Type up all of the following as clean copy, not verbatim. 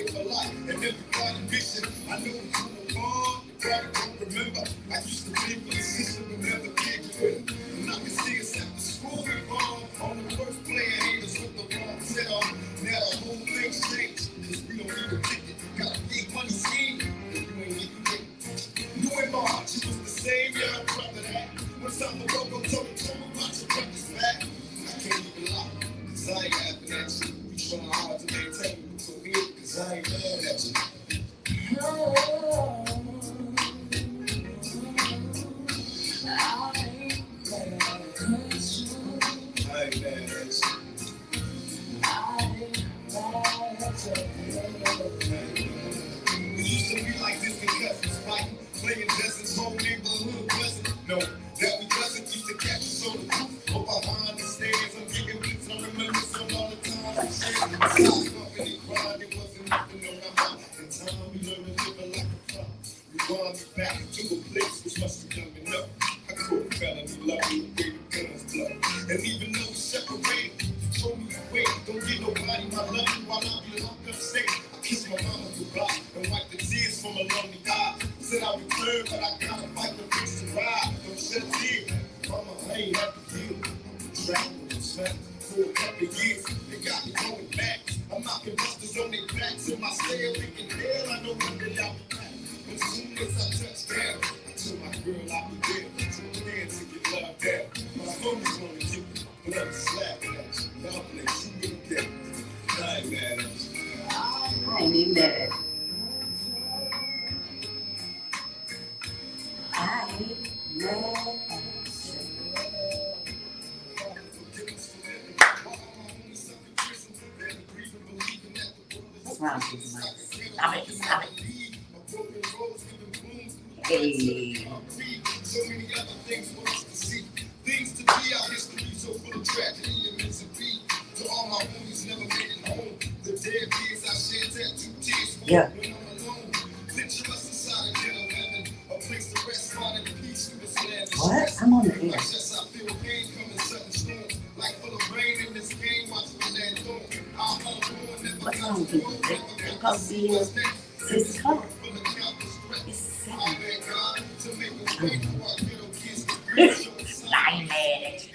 for life, and every kind of mission, I know it's on the bond. The crowd don't remember. I used to live with the system and never came to it. And I can see us after school we bomb on the first player haters with the wrong set on. Now the whole thing's changed, cause we don't even kick it. Got a big money scheme, and you ain't even get it. Knew in my heart she was the same, yeah, I'm proud of that. When something broke, go told me about your brother's back. I can't even lie, cause I ain't having that shit. We trying hard to maintain you so weird, cause I ain't mad at you. We used to be like distant cousins, fighting, playing dozens, whole neighborhood wasn't. No, that we wasn't used to catch us on the roof or behind the stairs. I'm giving beats, I remember some all the time. We shared the side up and it cried, it wasn't nothing on our mind. In time, we learned to live like a crime. We wound me back to a place which must be young enough. I couldn't felony love you, baby guns blood. And even though we separated, you told me to wait. Don't give nobody my love while I be locked up state. I kissed my mama goodbye and wiped the tears from a lonely eye. Said I'll return, but I gotta fight the fix to ride. Don't shed a tear. Mama, I ain't happy here. I've been traveling and sweat for a couple of years. They got me going back. I'm knocking busters on their backs in my cell, thinking, hell, I know one day I'll be back. But as soon as I touch down, I told my girl I'll be there. So man to get love down. My homies wanna kick it, but I'm slapping at you. Y'all play too many games. I ain't mad at you. I ain't even mad at you. I ain't mad at you. What's wrong with you, Mike? Stop it, stop it. Hey. So many other things for us to see. Things to be, our history so full of tragedy and misery. To all my homies never made it home. The dead kids I shed tattoo tears for when I'm alone. Picture us inside a ghetto heaven, a place to rest, finding peace through this land. What? I'm on the air. My chest, I feel pain coming sudden storms. Like full of rain in this game, watching the land go. What's wrong with people? They're supposed to be 6 o'clock. It's 7. I ain't mad at you.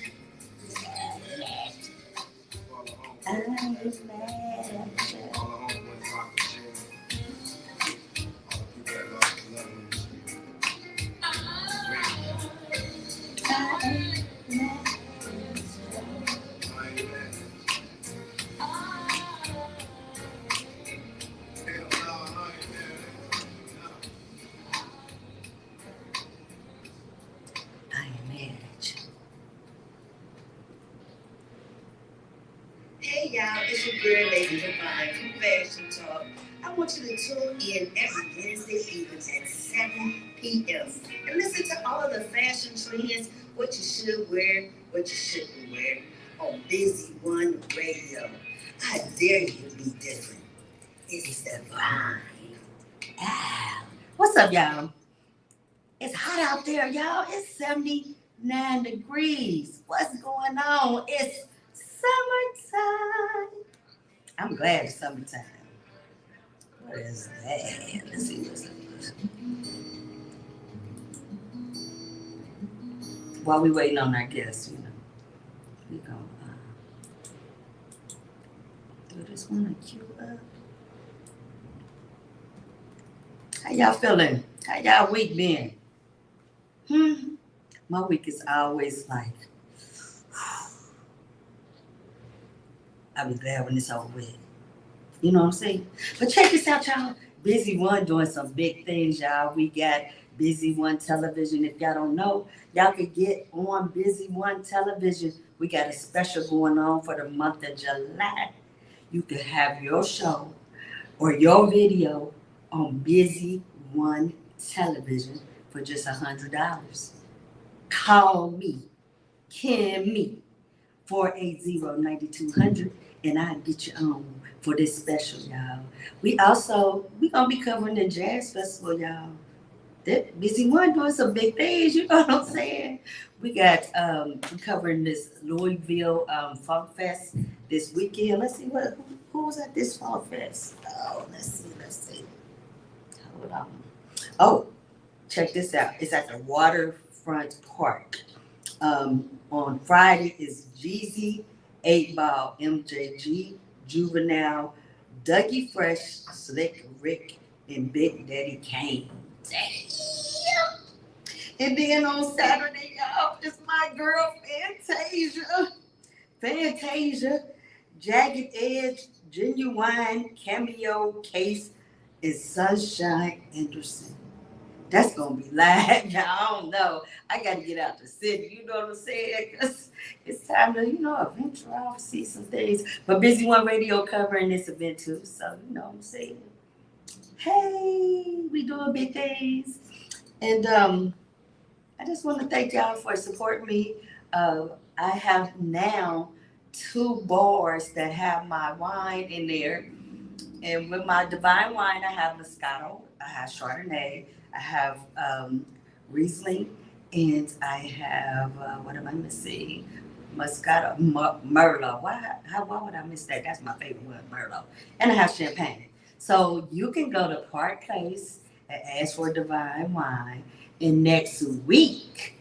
I ain't mad at you. Hey y'all, it's your girl, Lady Devine from Fashion Talk. I want you to tune in every Wednesday evening at 7 p.m. and listen to all the fashion trends, what you should wear, what you shouldn't wear on Busy One Radio. I dare you to be different. It's Devine. Ah, what's up, y'all? It's hot out there, y'all. It's 79 degrees. What's going on? It's summertime. I'm glad it's summertime. What is that? Let's see what's up. While we waiting on our guests, we gonna do this one and cue up. How y'all feeling? How y'all week been? My week is always like, I'll be glad when it's over with. You know what I'm saying? But check this out, y'all. Busy One doing some big things, y'all. We got Busy One Television. If y'all don't know, y'all can get on Busy One Television. We got a special going on for the month of July. You can have your show or your video on Busy One Television for just $100. Call me, Kimmy, 480-9200, and I'll get you on for this special, y'all. We gonna be covering the Jazz Festival, y'all. That Busy One doing some big things, you know what I'm saying? We got we covering this Louisville Funk Fest this weekend. Let's see who was at this Funk Fest. Oh, let's see. Hold on. Oh, check this out. It's at the Waterfront Park. On Friday is Jeezy, 8 Ball, MJG, Juvenile, Dougie Fresh, Slick Rick, and Big Daddy Kane. Damn. And then on Saturday, y'all, it's my girl Fantasia, Jagged Edge, Genuine, Cameo, Case, and Sunshine Anderson. That's gonna be live, y'all. I don't know. I gotta get out the city, you know what I'm saying? Cause it's time to, venture off, see some things. But Busy One Radio covering this event too, so you know what I'm saying. Hey, we doing big things. And I just want to thank y'all for supporting me. I have now 2 bars that have my wine in there. And with my Devine wine, I have Moscato, I have Chardonnay, I have Riesling, and I have, what am I missing? Moscato, Merlot. Why would I miss that? That's my favorite one, Merlot. And I have champagne. So you can go to Park Place and ask for Devine wine. And next week,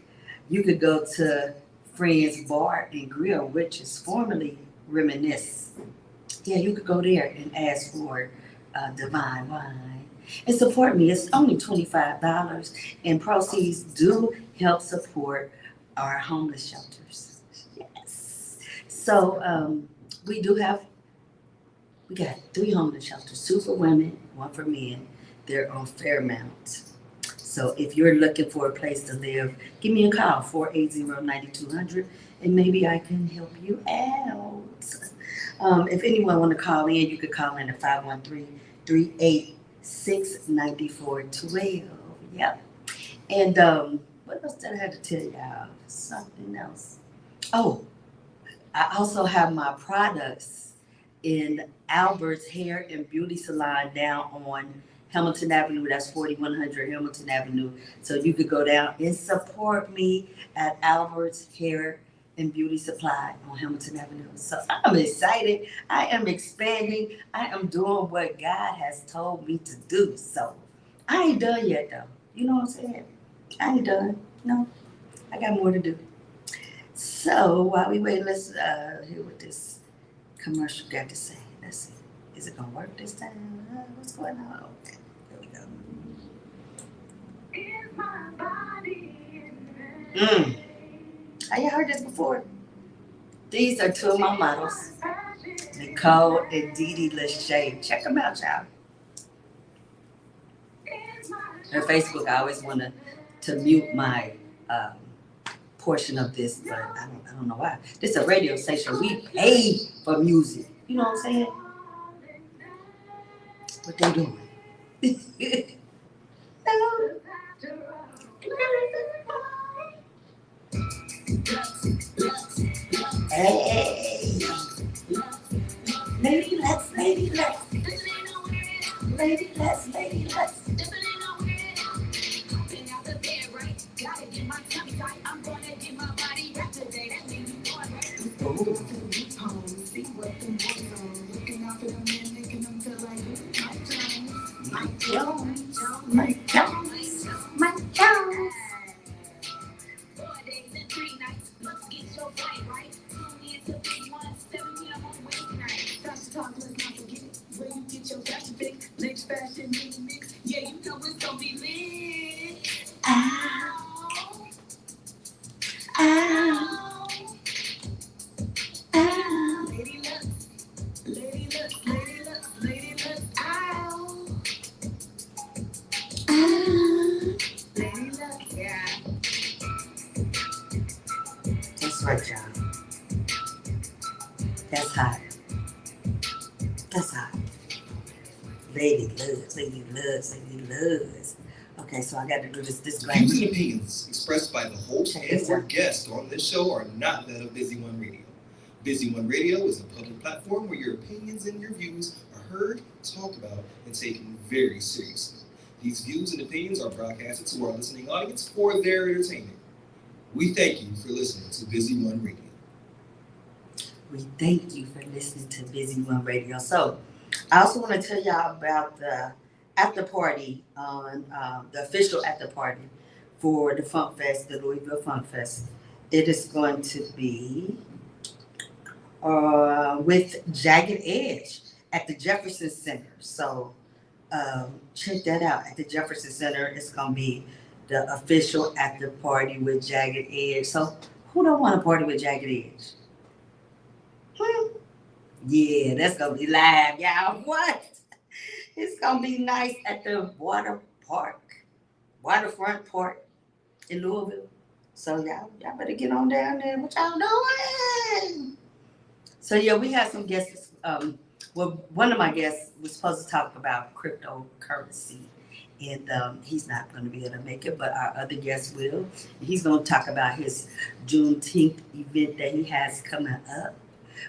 you could go to Friends Bar and Grill, which is formerly Reminisce. Yeah, you could go there and ask for Devine wine and support me. It's only $25, and proceeds do help support our homeless shelters. Yes. So we got 3 homeless shelters, 2 for women, 1 for men. They're on Fairmount. So if you're looking for a place to live, give me a call, 480-9200, and maybe I can help you out. If anyone want to call in, you could call in at 513-386-9412. Yep. And what else did I have to tell y'all? Something else. Oh, I also have my products in Albert's Hair and Beauty Salon down on Hamilton Avenue. That's 4100 Hamilton Avenue. So you could go down and support me at Albert's Hair and Beauty Supply on Hamilton Avenue. So I'm excited. I am expanding. I am doing what God has told me to do. So I ain't done yet though. You know what I'm saying? I ain't done. No, I got more to do. So while we wait, let's hear what this commercial got to say. Let's see. Is it gonna work this time? What's going on? Okay, here we go. Have you heard this before? These are 2 of my models, Nicole and Dee Dee Lachey. Check them out, y'all. On Facebook, I always want to mute my portion of this, but I don't know why. This is a radio station. We pay for music. You know what I'm saying? What they doing? Hey, lady, let's. My Jones. That's right, y'all. That's hot. Lady loves. Okay, so I got to do this The views and opinions expressed by the host and or guest on this show are not that of Busy One Radio. Busy One Radio is a public platform where your opinions and your views are heard, talked about, and taken very seriously. These views and opinions are broadcasted to our listening audience for their entertainment. We thank you for listening to Busy One Radio. We thank you for listening to Busy One Radio. So, I also want to tell y'all about the after party on the official after party for the Funk Fest, the Louisville Funk Fest. It is going to be with Jagged Edge at the Jefferson Center. So check that out at the Jefferson Center. It's going to be the official after party with Jagged Edge. So who don't want to party with Jagged Edge? Yeah, that's going to be live, y'all. What? It's going to be nice at the waterfront park in Louisville. So y'all better get on down there. What y'all doing? So yeah, we had some guests. Well, one of my guests was supposed to talk about cryptocurrency, and he's not going to be able to make it, but our other guest will. He's going to talk about his Juneteenth event that he has coming up.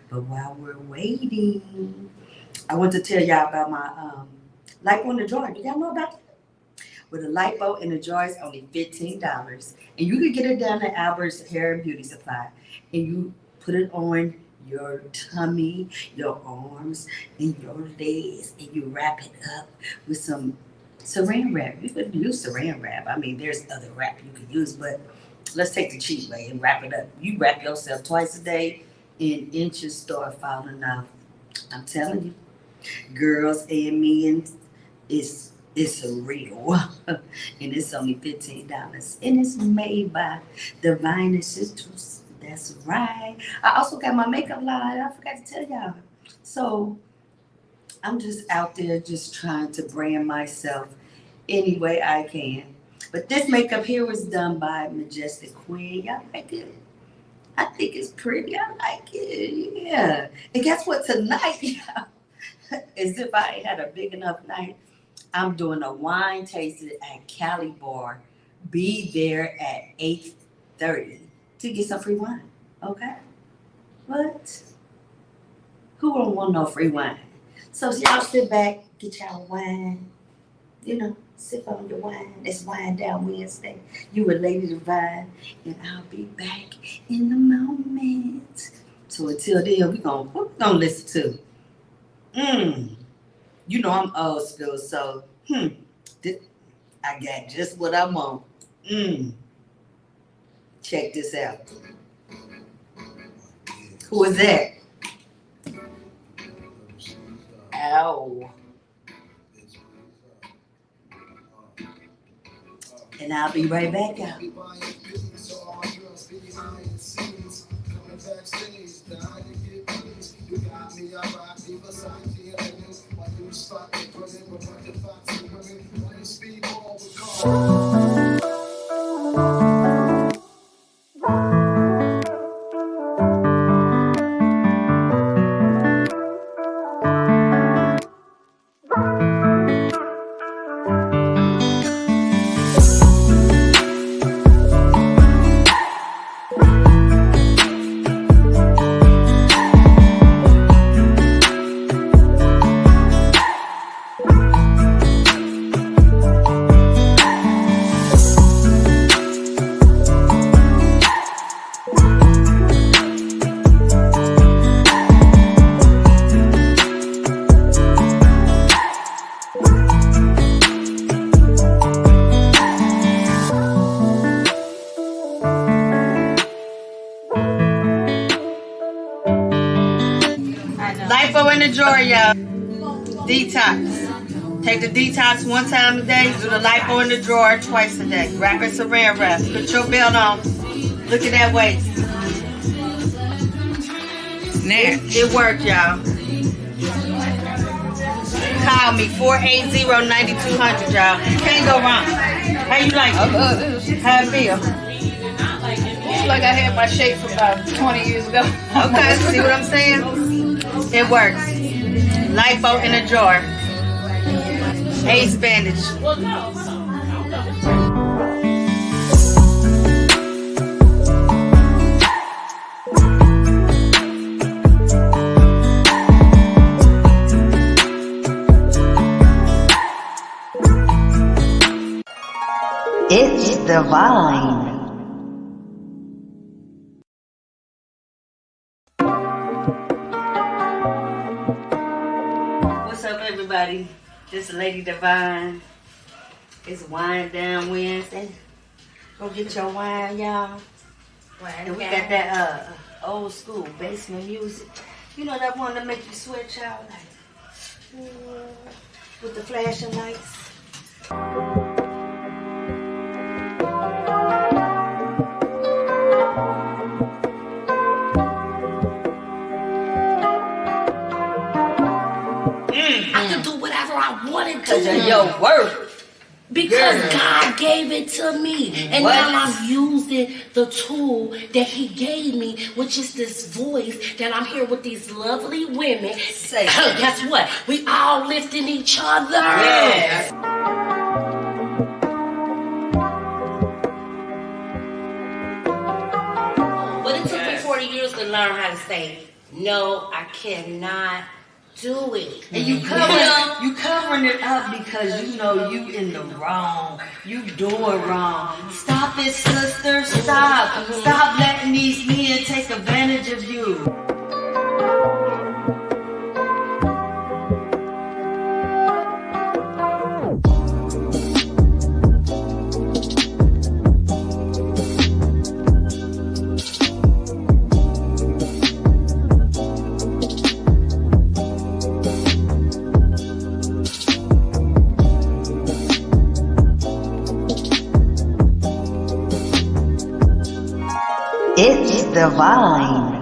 But while we're waiting, I want to tell y'all about my lipo in the jar. Do y'all know about that? With a lipo in the jar is only $15, and you can get it down at Albert's Hair and Beauty Supply, and you put it on your tummy, your arms, and your legs, and you wrap it up with some saran wrap. You could use saran wrap. I mean, there's other wrap you could use, but let's take the cheap way and wrap it up. You wrap yourself twice a day, and inches start falling off. I'm telling you, girls and men, it's a real, and it's only $15, and it's made by Devine and Sisters. That's right. I also got my makeup line. I forgot to tell y'all. So I'm just out there just trying to brand myself any way I can. But this makeup here was done by Majestic Queen. Y'all like it? I think it's pretty. I like it. Yeah. And guess what? Tonight, as if I ain't had a big enough night, I'm doing a wine tasting at Cali Bar. Be there at 8:30 to get some free wine. Okay? What? Who don't want no free wine? So y'all sit back, get y'all wine, sip on your wine. It's Wine Down Wednesday. You with Lady Devine, and I'll be back in the moment. So until then, what we gonna listen to? I'm old school, so I got just what I want. Check this out. Who is that? Ow. And I'll be right back, y'all. Lipo in the drawer, y'all. Detox. Take the detox one time a day. Do the lipo in the drawer twice a day. Wrap it saran wrap. Put your belt on. Look at that waist. It worked, y'all. Call me 480-9200, y'all. Can't go wrong. How you like it? I love this. How it feel? It's like I had my shape from about 20 years ago. Okay, see what I'm saying? It works. Lipo in a jar. Ace bandage. It's Devine. This Lady Devine. It's Wine Down Wednesday. Go get your wine, y'all. And we got that old school basement music. You know that one that make you sweat, y'all? Like, with the flashing lights. I could do whatever I wanted to. Because of your word. Because God gave it to me. And now I'm using the tool that He gave me, which is this voice that I'm here with these lovely women. Say, guess what? We all lifting each other. yes. But it took me 40 years to learn how to say, no, I cannot do it. And you covering it up because you know you in the wrong. You doing wrong. Stop it, sister. Stop. Stop letting these men take advantage of you. It's Devine.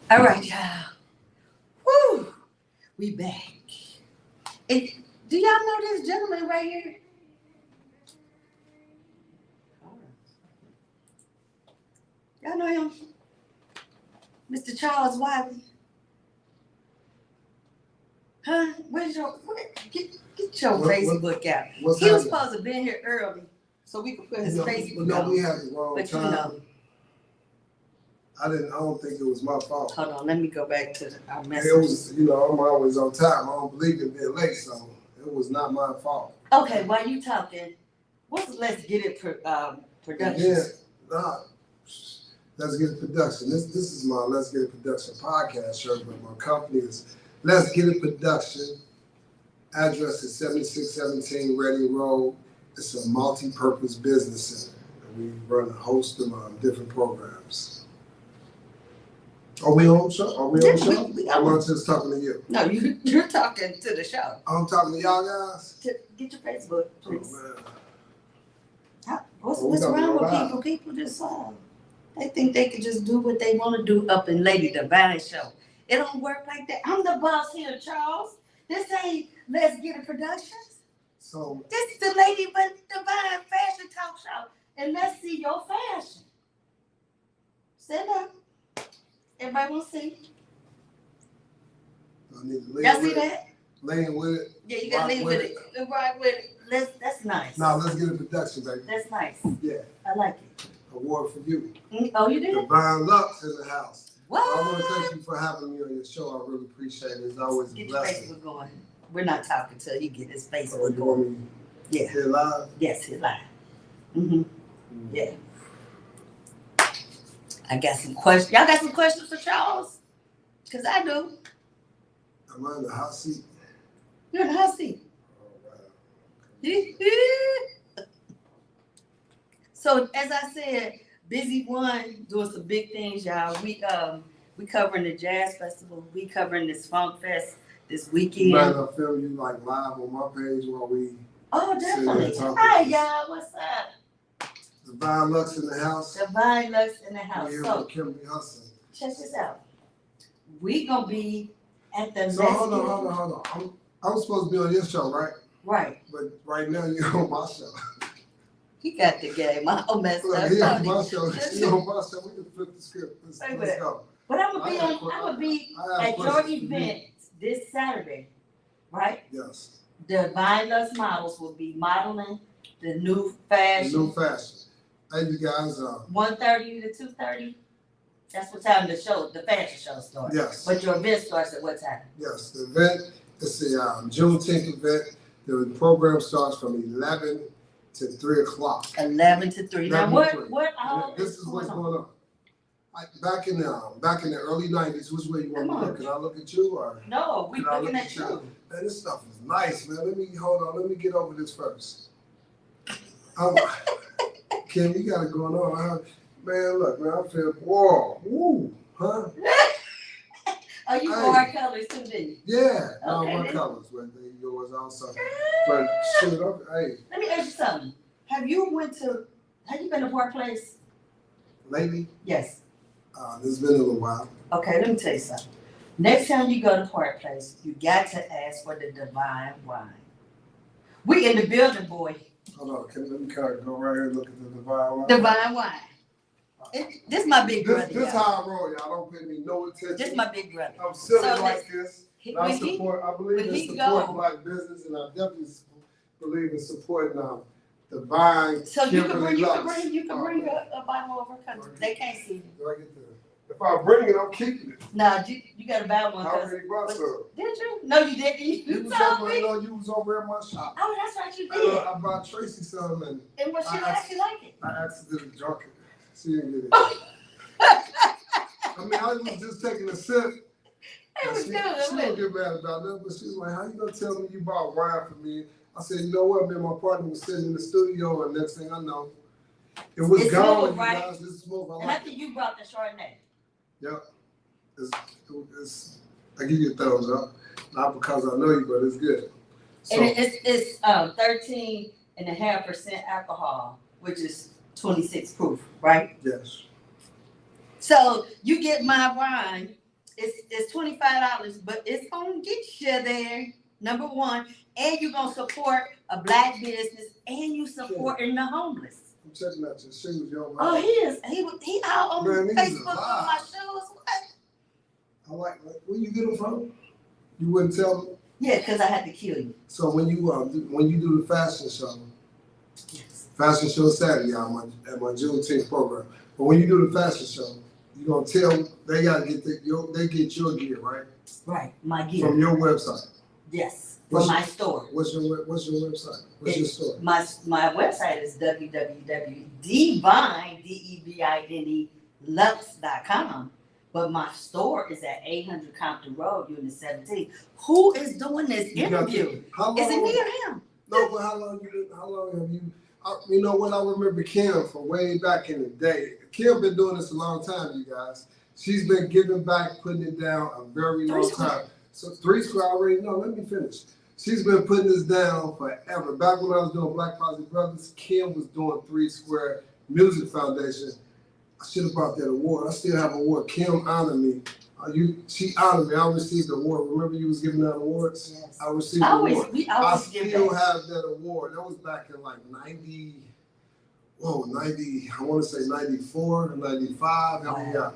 All right, y'all. Woo! We back. And do y'all know this gentleman right here? Y'all know him? Mr. Charles Wiley. Huh? Get your Facebook out. He was supposed to be in here early so we could put his Facebook No, on. we had the wrong But you time. know. I don't think it was my fault. Hold on, let me go back to our It message. was, I'm always on time. I don't believe in being late, so it was not my fault. Okay, while you talking, what's Let's Get It Productions? Yeah, Let's Get It Production. This is my Let's Get It Production podcast show, but my company is Let's Get It Production. Address is 7617 Reading Road. It's a multi-purpose business center. And we run a host of different programs. Are we on show? Are we on show? I'm not just talking to you. No, you're talking to the show. I'm talking to y'all guys. Get your Facebook, please. Oh, man. What's we talking wrong with about? people? People just they think they can just do what they want to do up in Lady Devine show. It don't work like that. I'm the boss here, Charles. This ain't Let's Get It Productions. So This is the Lady Devine Fashion Talk Show. And let's see your fashion. Stand up. Everybody want to see? I need to lean Y'all see with it. that? Lean with it. Yeah, you gotta Rock lean with it. Rock with it. That's nice. Now let's get a production, baby. That's nice. Yeah, I like it. award for you. Oh, you did? Devine Lux in the house. What? I want to thank you for having me on your show. I really appreciate it. It's always a Get your blessing. Facebook going. We're not talking till you get his So Facebook you want going. me Yeah. here live? Yes, he lied. Mm-hmm. Yeah. I got some questions. Y'all got some questions for Charles? Because I do. Am I in the hot seat? You're in the hot seat. Oh, wow. So as I said, Busy One doing some big things, y'all. We covering the Jazz Festival. We covering this Funk Fest this weekend. You mind if I film you like live on my page while we Oh, definitely. Sit there and talk. Hi, y'all. What's up? Devine Lux in the house? Devine Lux in the house. We're here So with Kimberly Hudson. check this out. We gonna be at the So hold on. I'm supposed to be on your show, right? Right. But right now you're on my show. He got the game all messed Look, up. he on don't he? my show. He on my show. We can flip the script. Wait, Let's go. But I'm gonna be I have a at your question for you. event this Saturday, right? Yes. Divine Lux Models will be modeling the new The fashion. new fashion. Hey, you guys, 1:30 to 2:30? That's what time the fashion show starts. yes. But your event starts at what time? Yes, the event, it's the Juneteenth event. The program starts from 11 to 3 o'clock. 11 to 3. Now, 11 to 3. what all This is what's going on. Back in the early 90s, which way you want me to look? Can I look at you or? No, we Can I looking look at you. Man, this stuff is nice, man. Let me get over this first. Kim, you got it going on. Man, look, man, I feel, woo, huh? Oh, you wore colors too, didn't you? Yeah, Okay, my then. colors, but they yours also. But shoot, hey, Let me ask you something. Have you been to Park Place? lately, Yes. this has been a little while. Okay, let me tell you something. Next time you go to Park Place, you got to ask for the Devine wine. We in the building, boy. Hold on, let me kind of go right here and look at the Devine wine. Devine wine. This my big brother. This y'all. how I roll, y'all. Don't pay me no attention. This my big brother. I'm silly So like this. And I believe in supporting black business, and I definitely believe in supporting Devine. So you can Kimberly bring Lux. a bottle over because they can't see you. Do I get the? If I bring it, I'm keeping it. Nah, you got to buy one. I already brought some. Did you? No, you didn't. You told me. You was over at my shop. Oh, that's right, you did. I bought Tracy some, and What she actually like it? I accidentally drunk it. She didn't get it. I mean, I was just taking a sip. It was She good. don't get mad about that, but she was like, "How you gonna tell me you bought wine for me?" I said, "You know what, man? My partner was sitting in the studio, and next thing I know, it was It's gone. smooth, You right? guys, it's smooth. And I think you brought the Chardonnay. Yep. It's I give you a thumbs up, not because I know you, but it's good. So, And it's 13.5% alcohol, which is 26 proof, right? yes. So you get my wine. It's $25, but it's gonna get you there. Number one, and you're gonna support a black business, and you supporting the homeless. I'm checking out your shoes, yo. Oh, he is. He out on Man, these Facebook are with live. my shoes. What? I like where you get them from? You wouldn't tell me. Yeah, because I had to kill you. So when you do the fashion show, fashion show Saturday at my Juneteenth program. But when you do the fashion show, you gonna tell they gotta get they get your gear, right? Right, my gear. From your website. Yes, from my store. What's your website? What's your store? My website is www.devine.lux.com. But my store is at 800 Compton Road, Unit 17. Who is doing this interview? How long? Is it me or him? No, but how long have you? You know what? I remember Kim from way back in the day. Kim been doing this a long time, you guys. She's been giving back, putting it down a very long time. So 3 Square already. No, let me finish. She's been putting this down forever. Back when I was doing Black Positive Brothers, Kim was doing 3 Square Music Foundation. I should have brought that award. I still have an award. Kim honored me. She honored me. I received the award. Remember you was giving out awards? Yes. I received the award. We I always give still that. have that award. That was back in like 90, I want to say 94, 95. Help me out.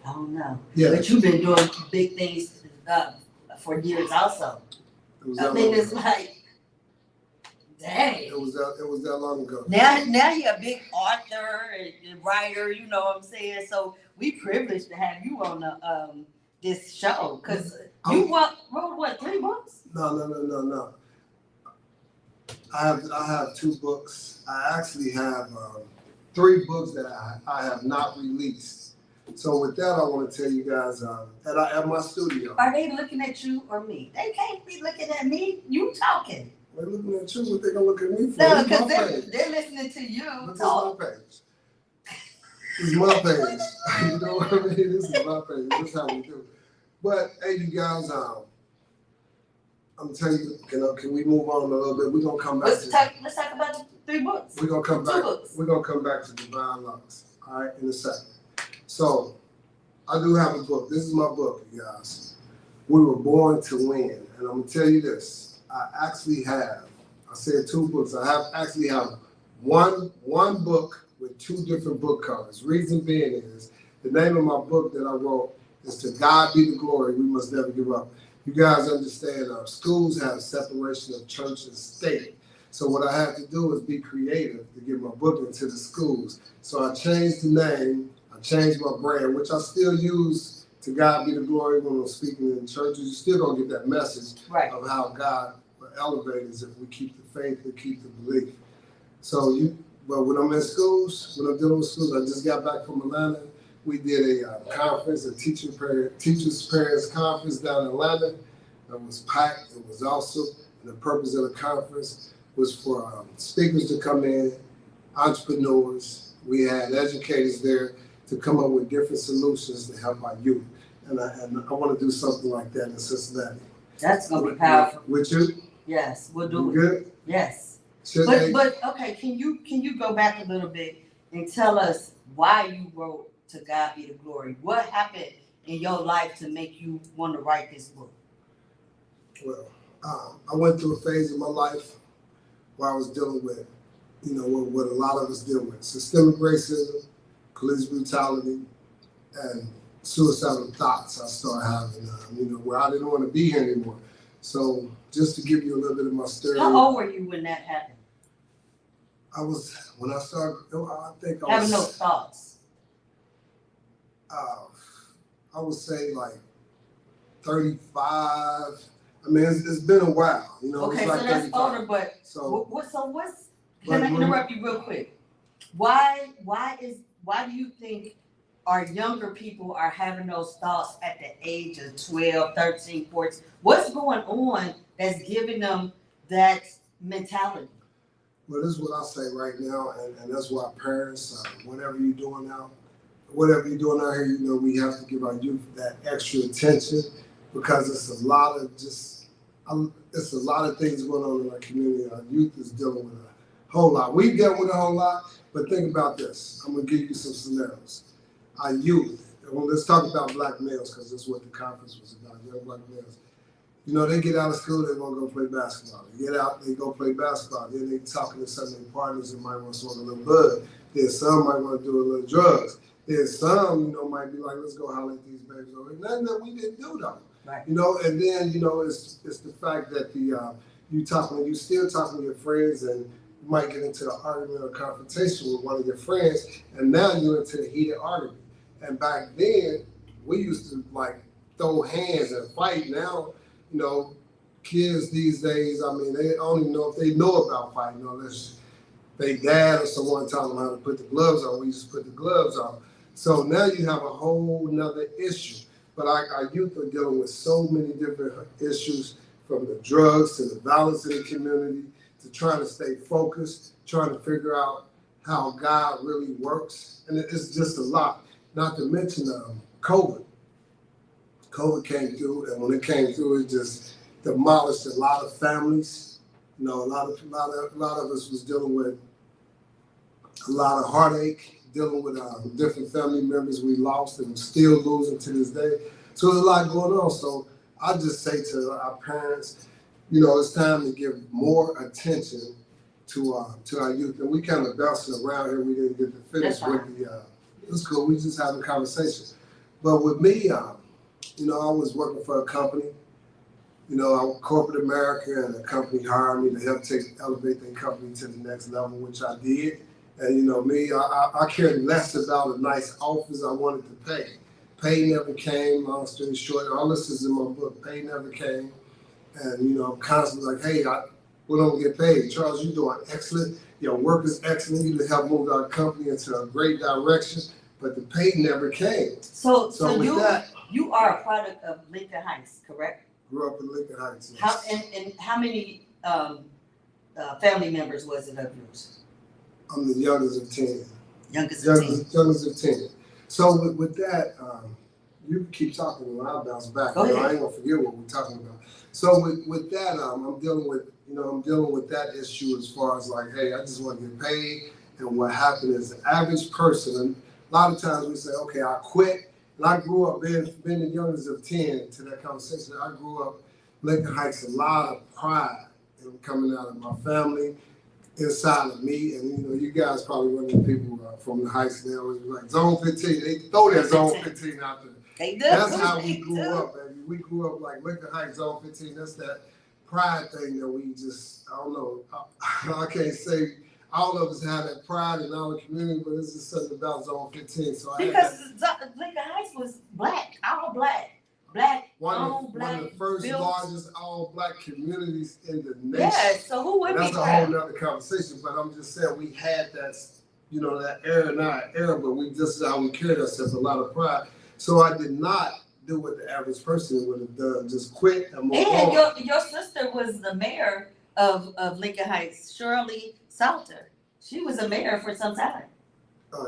I don't know. Yeah. But you've been doing big things for years also. It was I that mean, long it's ago. like, dang. It was that long ago. Now you're a big author and writer, you know what I'm saying? So we privileged to have you on this show because you wrote what, 3 books? No. I have 2 books. I actually have 3 books that I have not released. So with that, I want to tell you guys at my studio. Are they looking at you or me? They can't be looking at me. You talking. They're looking at you. What they gonna look at me for? No, This is because my page. they're listening to you This is talk. my page. This is my page. You know what I mean? This is my page. This is how we do it. But hey, you guys, I'm telling you, can we move on a little bit? We're gonna come back Let's talk about the 3 books. We're gonna come 2 back. books. We're gonna come back to Devine Lux, all right, in a second. So I do have a book. This is my book, you guys. We Were Born to Win, and I'm gonna tell you this. I said 2 books. Actually have one book with 2 different book covers. Reason being is the name of my book that I wrote is To God Be the Glory. We Must Never Give Up. You guys understand, schools have separation of church and state. So what I had to do was be creative to get my book into the schools. So I changed the name, I changed my brand, which I still use. To God be the glory when I'm speaking in churches. You still don't get that message of how God will elevate us if we keep the faith and keep the belief. So but when I'm in schools, when I'm dealing with schools, I just got back from Atlanta. We did a conference, a teachers parents conference down in Atlanta. It was packed. It was awesome. And the purpose of the conference was for speakers to come in, entrepreneurs. We had educators there to come up with different solutions to help our youth. And I want to do something like that in Cincinnati. That's going to be powerful. With you? Yes, we'll do it. Good? Yes. But okay, can you go back a little bit and tell us why you wrote To God Be the Glory? What happened in your life to make you want to write this book? Well, I went through a phase in my life where I was dealing with, what a lot of us deal with: systemic racism, police brutality, and suicidal thoughts I started having, where I didn't want to be here anymore. So just to give you a little bit of my story. How old were you when that happened? When I started, I think I was. Having those thoughts. I would say like 35. I mean, it's been a while, Okay, it's like so that's 35. older, but what's can I interrupt you real quick? Why do you think our younger people are having those thoughts at the age of 12, 13, 14? What's going on that's giving them that mentality? Well, this is what I say right now, and that's why parents, whatever you're doing out here, we have to give our youth that extra attention, because it's a lot of things going on in our community. Our youth is dealing with a whole lot. We dealt with a whole lot, but think about this. I'm gonna give you some scenarios. Our youth, let's talk about black males, because that's what the conference was about, young black males. They get out of school, they want to go play basketball. They get out, they go play basketball. Then they talking to some of their partners and might want to smoke a little bud. Then some might want to do a little drugs. Then some, might be like, let's go holler at these babies over here. Nothing that we didn't do though. Right. And then, it's the fact that you still talking to your friends, and you might get into an argument or confrontation with one of your friends, and now you're into a heated argument. And back then, we used to like throw hands and fight. Now, kids these days, they don't even know if they know about fighting, unless they dad or someone taught them how to put the gloves on. We just put the gloves on. So now you have a whole nother issue. But our youth are dealing with so many different issues, from the drugs to the violence in the community, to trying to stay focused, trying to figure out how God really works. And it's just a lot. Not to mention COVID. COVID came through, and when it came through, it just demolished a lot of families. A lot of us was dealing with a lot of heartache, dealing with different family members we lost and still losing to this day. So there's a lot going on. So I just say to our parents, it's time to give more attention to our youth. And we kind of bouncing around here. We didn't get to finish with the. It's cool. We just having a conversation. But with me, I was working for a company. Corporate America, and the company hired me to help elevate their company to the next level, which I did. And me, I cared less about a nice office. I wanted to pay. Pay never came. Long story short, all this is in my book. Pay never came. And I'm constantly like, hey, we don't get paid. Charles, you're doing excellent. Your work is excellent. You helped move our company into a great direction, but the pay never came. So you are a product of Lincoln Heights, correct? Grew up in Lincoln Heights. Yes. And how many family members was it of yours? I'm the youngest of 10. Youngest of 10. So with that, you can keep talking when I bounce back. Go ahead. I ain't gonna forget what we're talking about. So with that, I'm dealing with that issue as far as like, hey, I just want to get paid. And what happened is the average person, and a lot of times we say, okay, I quit. And I grew up being the youngest of 10 to that conversation. I grew up Lincoln Heights, a lot of pride coming out of my family, inside of me. And you guys probably one of the people from the Heights, they always be like, Zone 15. They throw that Zone 15 out there. They do. That's how we grew up, baby. We grew up like Lincoln Heights, Zone 15. That's pride thing that we just, I don't know, I can't say all of us have that pride in our community, but it's just something about Zone 15. So because Lincoln Heights was black, all black. One of the first built. largest all black communities in the nation. Yeah, so who would be that's a whole nother conversation, but I'm just saying we had that, that era in our era, but this is how we carried ourselves, a lot of pride. So I did not do what the average person would have done, just quit and move on. And your sister was the mayor of Lincoln Heights, Shirley Salter. She was a mayor for some time.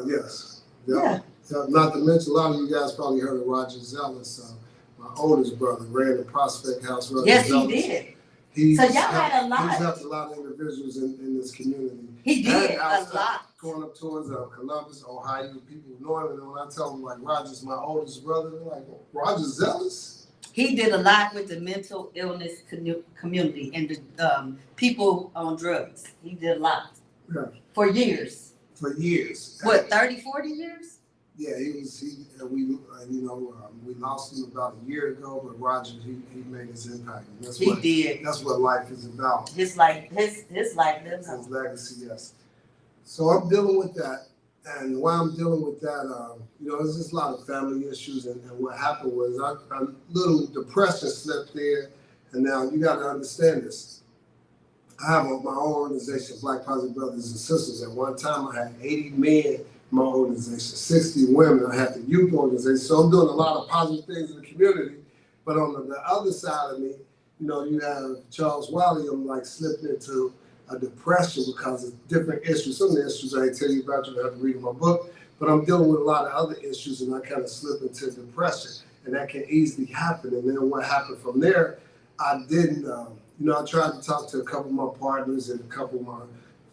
Yes. Yeah. Not to mention, a lot of you guys probably heard of Roger Zealous. My oldest brother ran the Prospect House. Yes, Zealous. He did. So y'all had a lot. He's helped a lot of individuals in this community. He did a lot. Going up towards Columbus, Ohio, people know him, and when I tell them, like, Roger's my oldest brother, they're like, Roger Zealous? He did a lot with the mental illness community and the people on drugs. He did a lot. Yeah. For years. For years. What, 30, 40 years? Yeah, we lost him about a year ago, but Roger, he made his impact. And that's what life is about. His life lives on. His legacy, yes. So I'm dealing with that. And while I'm dealing with that, there's just a lot of family issues. And what happened was a little depression slipped there. And now you got to understand this. I have my own organization, Black Positive Brothers and Sisters. At one time, I had 80 men in my organization, 60 women. I had the youth organization. So I'm doing a lot of positive things in the community. But on the other side of me, you have Charles Wiley. I'm like slipped into a depression because of different issues. Some of the issues I ain't tell you about, you have to read in my book. But I'm dealing with a lot of other issues, and I kind of slip into depression. And that can easily happen. And then what happened from there, I didn't, I tried to talk to a couple of my partners and a couple of my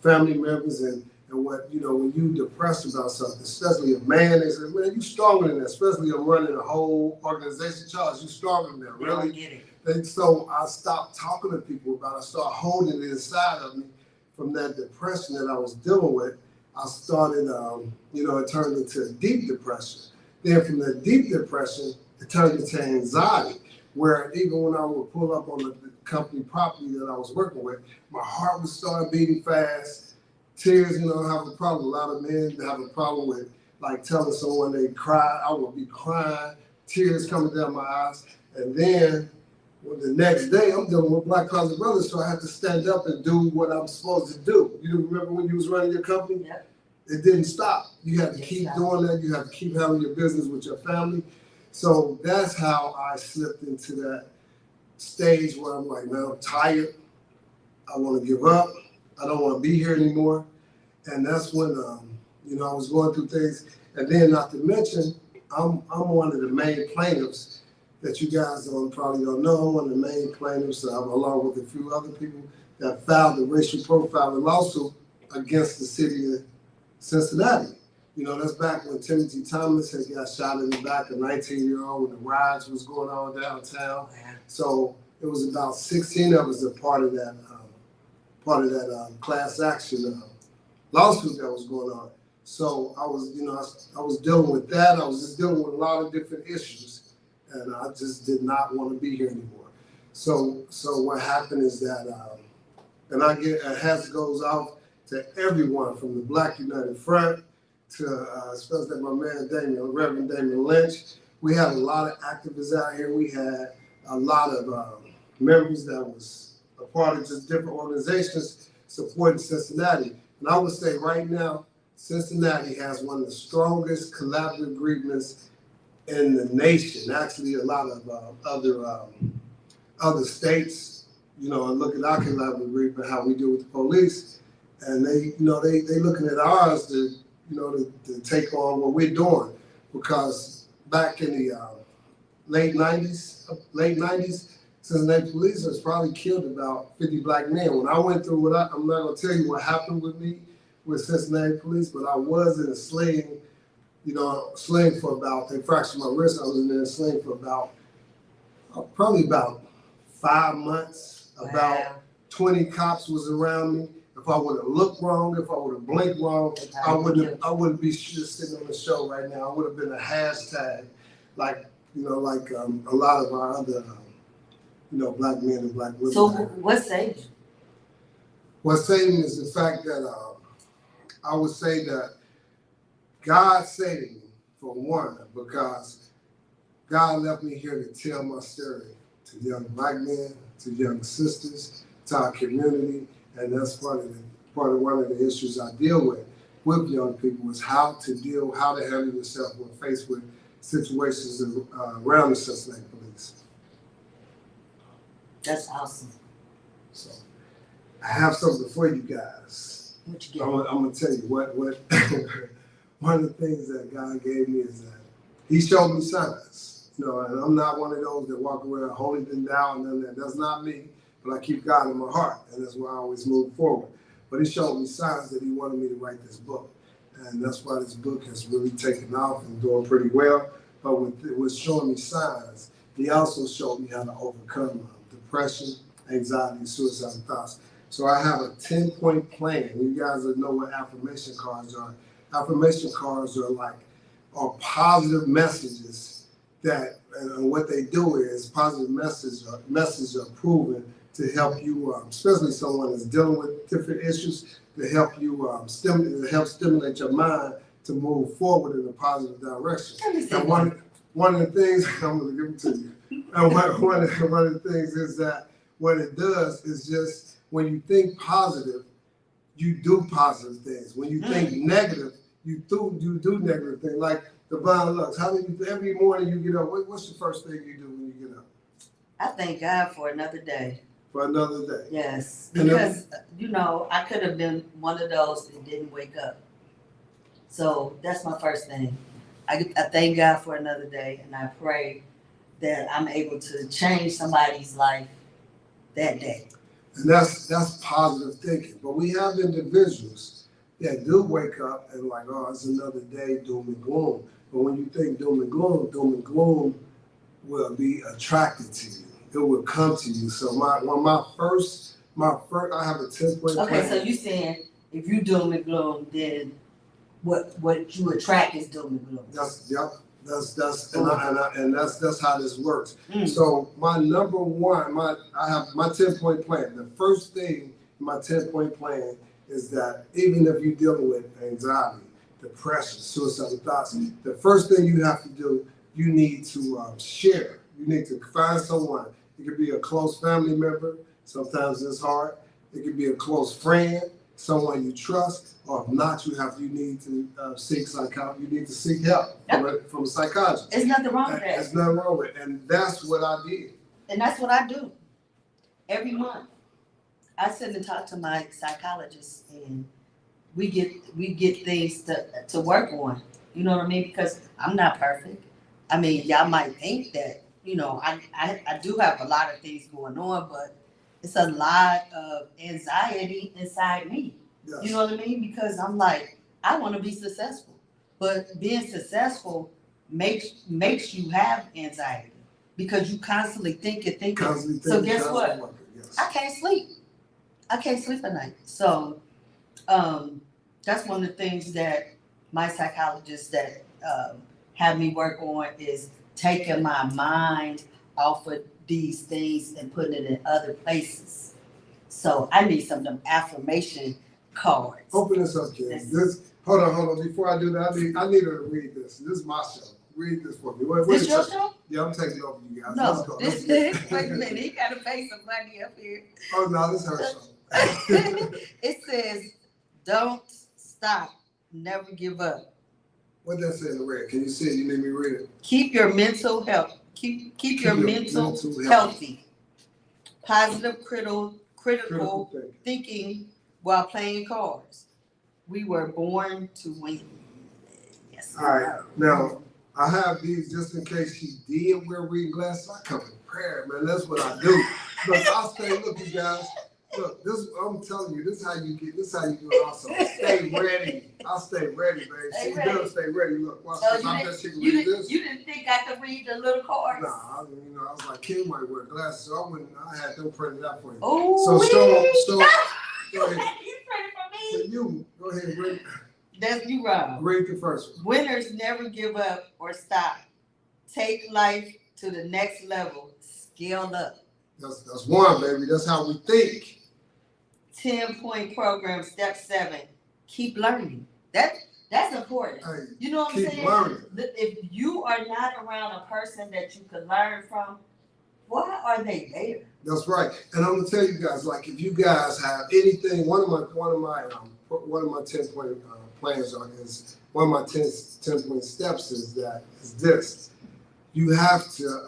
family members, and what, when you depressed about something, especially a man, they say, man, you stronger than that, especially I'm running a whole organization, Charles, you stronger than that, really? Get it. And so I stopped talking to people about it. I started holding it inside of me from that depression that I was dealing with. I started, it turned into a deep depression. Then from the deep depression, it turned into anxiety, where even when I would pull up on the company property that I was working with, my heart would start beating fast. Tears, have a problem. A lot of men have a problem with, like, telling someone they cry. I would be crying, tears coming down my eyes. And then the next day, I'm dealing with Black Positive Brothers, so I have to stand up and do what I'm supposed to do. You remember when you was running your company? Yeah. It didn't stop. You have to keep doing that. You have to keep handling your business with your family. So that's how I slipped into that stage where I'm like, man, I'm tired. I want to give up. I don't want to be here anymore. And that's when, I was going through things. And then not to mention, I'm one of the main plaintiffs that you guys probably don't know. I'm one of the main plaintiffs, along with a few other people, that filed the racial profiling lawsuit against the city of Cincinnati. That's back when Timothy Thomas had got shot in the back, a 19-year-old, when the riots was going on downtown. So it was about 16 of us a part of that class action lawsuit that was going on. So I was dealing with that. I was just dealing with a lot of different issues, and I just did not want to be here anymore. So what happened is that, and I get a hat goes off to everyone from the Black United Front to especially my man Reverend Damien Lynch. We had a lot of activists out here. We had a lot of members that was a part of just different organizations supporting Cincinnati. And I would say right now, Cincinnati has one of the strongest collaborative agreements in the nation. Actually, a lot of other states, look at our collaborative agreement, how we deal with the police, and they looking at ours to take on what we're doing, because back in the late 90s, Cincinnati police has probably killed about 50 black men. When I went through I'm not gonna tell you what happened with me with Cincinnati police, but I was in a sling, for about, they fractured my wrist. I was in a sling for about, probably about 5 months. Wow. About 20 cops was around me. If I would have looked wrong, if I would have blinked wrong, I wouldn't be just sitting on the show right now. I would have been a hashtag, like a lot of our other black men and black women. So what saved you? What saved me is the fact that I would say that God saved me, for one, because God left me here to tell my story to young black men, to young sisters, to our community, and that's part of one of the issues I deal with young people is how to handle yourself when faced with situations around the Cincinnati police. That's awesome. So I have something for you guys. What you I'm gonna tell you what one of the things that God gave me is that He showed me signs. And I'm not one of those that walk around holding them down and that. That's not me. But I keep God in my heart, and that's why I always move forward. But He showed me signs that He wanted me to write this book, and that's why this book has really taken off and doing pretty well. But with showing me signs, He also showed me how to overcome depression, anxiety, suicidal thoughts. So I have a 10-point plan. You guys know what affirmation cards are. Affirmation cards are positive messages that, and what they do is positive messages are proven to help you, especially someone that's dealing with different issues, to help you stimulate your mind to move forward in a positive direction. And one of the things I'm going to give it to you. And one of the things is that what it does is just when you think positive, you do positive things. When you think negative, you do negative things. Like Devine looks. Every morning you get up, what's the first thing you do when you get up? I thank God for another day. For another day. Yes, because I could have been one of those that didn't wake up. So that's my first thing. I thank God for another day, and I pray that I'm able to change somebody's life that day. And that's positive thinking. But we have individuals that do wake up and like, oh, it's another day, doom and gloom. But when you think doom and gloom will be attracted to you. It will come to you. So my first, I have a 10-point plan. Okay, so you saying if you doom and gloom, then what you attract is doom and gloom. That's how this works. So my number one, I have my 10-point plan. The first thing in my 10-point plan is that even if you're dealing with anxiety, depression, suicidal thoughts, the first thing you have to do, you need to share. You need to find someone. It could be a close family member. Sometimes it's hard. It could be a close friend, someone you trust, or if not, you need to seek psychology. You need to seek help from a psychologist. There's nothing wrong with that. There's nothing wrong with it, and that's what I did. And that's what I do every month. I sit and talk to my psychologist, and we get things to work on. You know what I mean? Because I'm not perfect. I mean, y'all might think that, I do have a lot of things going on, but it's a lot of anxiety inside me. Yes. You know what I mean? Because I'm like, I want to be successful, but being successful makes you have anxiety because you constantly thinking. So guess what? Yes. I can't sleep. I can't sleep at night. So that's one of the things that my psychologist that have me work on is taking my mind off of these things and putting it in other places. So I need some of them affirmation cards. Open this up, Kim. Hold on. Before I do that, I need her to read this. This is my show. Read this for me. This your show? Yeah, I'm taking over you guys. No, Let's go. wait a minute. He got to pay some money up here. Oh, no, this is her show. It says, don't stop, never give up. What does that say in the red? Can you see it? You need me to read it? Keep your mental health. Keep your mental healthy. Positive critical thinking while playing cards. We were born to win. Yes. All right. Now, I have these just in case she did wear reading glasses. I come prepared, man. That's what I do. Look, you guys. Look, I'm telling you, this is how you do it also. Stay ready. I'll stay ready, baby. She does stay ready. Look, watch this. I bet she can read this. You didn't think I could read the little cards? Nah, I was like, Kim might wear glasses, so I had them printed out for you. Oh, so go ahead. You printed for me? So you, go ahead and read. That's you, Rob. Read the first one. Winners never give up or stop. Take life to the next level. Scale up. That's one, baby. That's how we think. 10-point program, step 7. Keep learning. That's important. Hey, You know what I'm keep saying? learning. If you are not around a person that you can learn from, why are they there? That's right. And I'm gonna tell you guys, like, if you guys have anything, one of my 10-point plans is one of my 10-point steps is this. You have to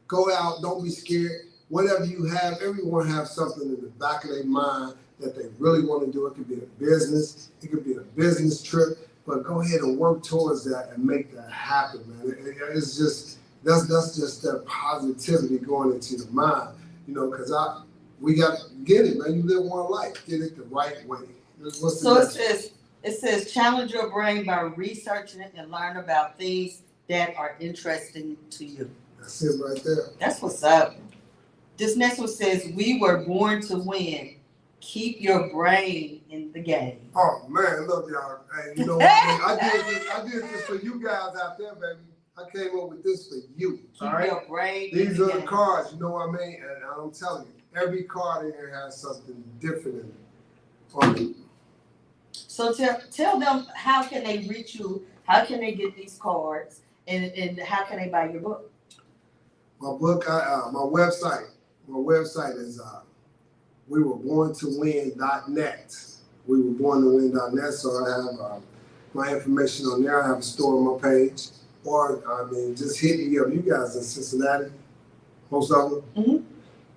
go out. Don't be scared. Whatever you have, everyone has something in the back of their mind that they really want to do. It could be a business. It could be a business trip. But go ahead and work towards that and make that happen, man. It's just that's just that positivity going into your mind, you know. Because we got to get it, man. You live one life, get it the right way. So it says challenge your brain by researching it and learn about things that are interesting to you. That's it right there. That's what's up. This next one says we were born to win. Keep your brain in the game. Oh man, look, y'all. Hey, you know what I did this for you guys out there, baby. I came up with this for you. Keep all right? your brain in These the are the game. cards, you know what I mean? And I'm telling you, every card in here has something different in it for me. So tell them how can they reach you, how can they get these cards, and how can they buy your book? My book, my website is wewereborntowin.net. Wewereborntowin.net. So I have my information on there. I have a store on my page. Or, I mean, just hit me up. You guys in Cincinnati, most of them? Mm-hmm.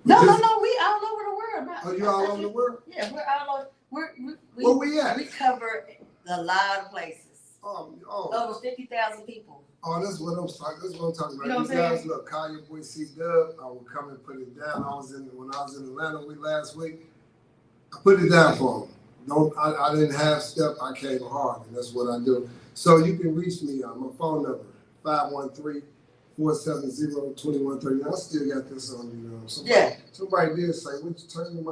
No, we all over the world. Oh, you all over the world? Yeah, we're all over. Where we at? We cover a lot of places. Oh. Over 50,000 people. Oh, that's what I'm talking. That's what I'm talking about. You know what I'm guys, saying? look, call your boy C Dub. I will come and put it down. When I was in Atlanta last week. I put it down for him. I didn't have step. I came hard, and that's what I do. So you can reach me on my phone number 513-470-2130. I still got this on you know. Somebody did say, "Would you turn the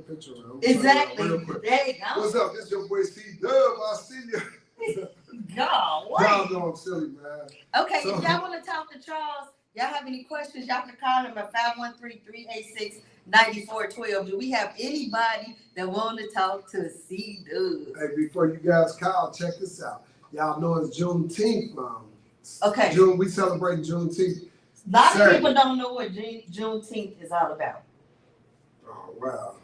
picture around?" Exactly. Real quick. There you go. What's up? This your boy C Dub. I see you. God, what? Y'all know I'm silly, man. Okay, So- if y'all want to talk to Charles, y'all have any questions, y'all can call him at 513-386-9412. Do we have anybody that want to talk to C Dub? Hey, before you guys call, check this out. Y'all know it's Juneteenth. Okay. We celebrate Juneteenth. A lot of Saturday. people don't know what Juneteenth is all about. Oh, wow.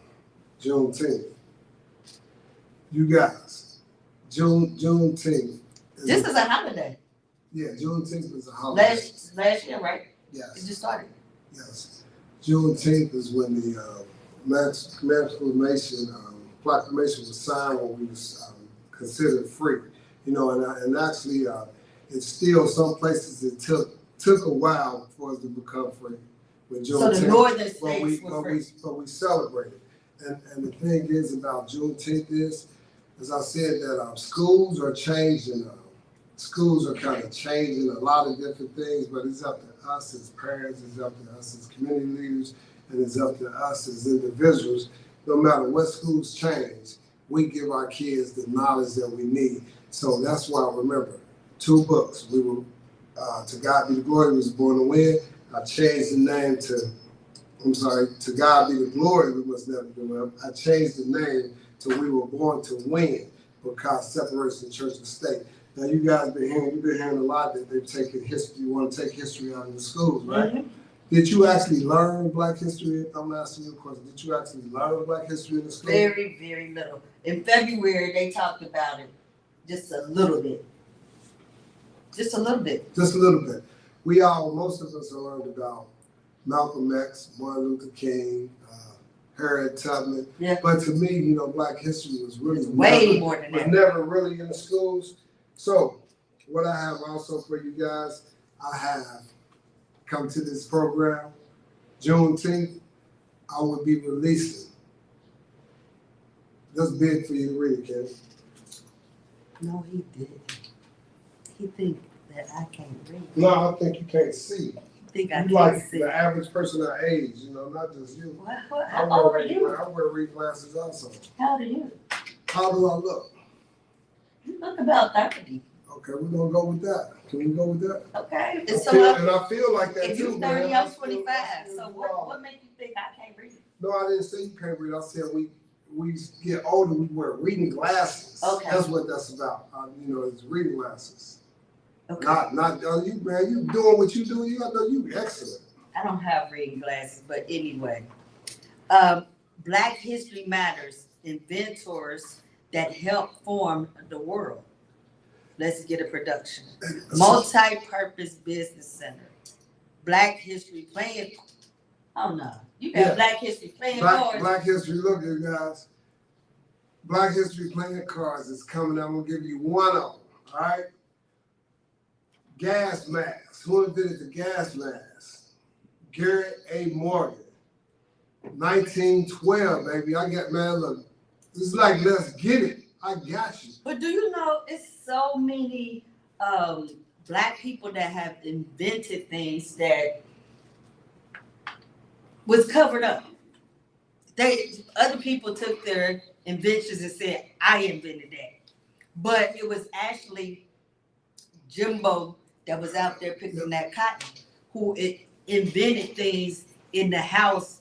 Juneteenth. You guys, Juneteenth. This is a holiday. Yeah, Juneteenth is a holiday. Last year, right? It Yes, just started. yes. Juneteenth is when the proclamation was signed when we was considered free. You know, and actually, it's still some places it took a while for us to become free. With So the Juneteenth. northern states were free. But we celebrate it. And the thing is about Juneteenth is, as I said, that schools are changing. Schools are kind of changing a lot of different things, but it's up to us as parents, it's up to us as community leaders, and it's up to us as individuals. No matter what schools change, we give our kids the knowledge that we need. So that's why, remember, 2 books. We were, To God Be the Glory, We Was Born to Win. I changed the name to God Be the Glory, We Must Never Give Up. I changed the name to We Were Born to Win, because separation of church and state. Now you guys you've been hearing a lot that they've taken history, you want to take history out of the schools, right? Mm-hmm. Did you actually learn Black history? I'm asking you a question. Did you actually learn Black history in the school? Very, very little. In February, they talked about it just a little bit. Just a little bit. Just a little bit. Most of us have learned about Malcolm X, Martin Luther King, Harriet Tubman. Yeah. But to me, you know, Black history was really Way more than was that. never really in the schools. So what I have also for you guys, I have come to this program. Juneteenth, I will be releasing. That's big for you to read, Ken. No, he didn't. He think that I can't read. No, I think you can't see. He think I You can't like see. the average person our age, you know, not just you. What? I How old are you? wear read glasses also. How old are you? How do I look? You look about 30. Okay, we're gonna go with that. Can we go with that? Okay. I And so I feel like that if too, you're man. 30, I I'm feel 25. so So what makes you think I can't read? No, I didn't say you can't read. I said we get older, we wear reading glasses. Okay. That's what that's about. It's reading glasses. Okay. Not you, man. You doing what you do. I know you excellent. I don't have reading glasses, but anyway. Black History Matters, inventors that help form the world. Let's get a production. Multi-purpose business center. Black History playing. Oh no, you got Yeah. Black History playing cards. Black History. Look, you guys. Black History playing cards is coming. I'm gonna give you one of them. All right. Gas masks. Who invented the gas mask? Garrett A. Morgan. 1912, baby. I got, man, look, it's like, let's get it. I got you. But do you know it's so many Black people that have invented things that was covered up. Other people took their inventions and said, I invented that. But it was actually Jimbo that was out there picking that cotton who invented things in the house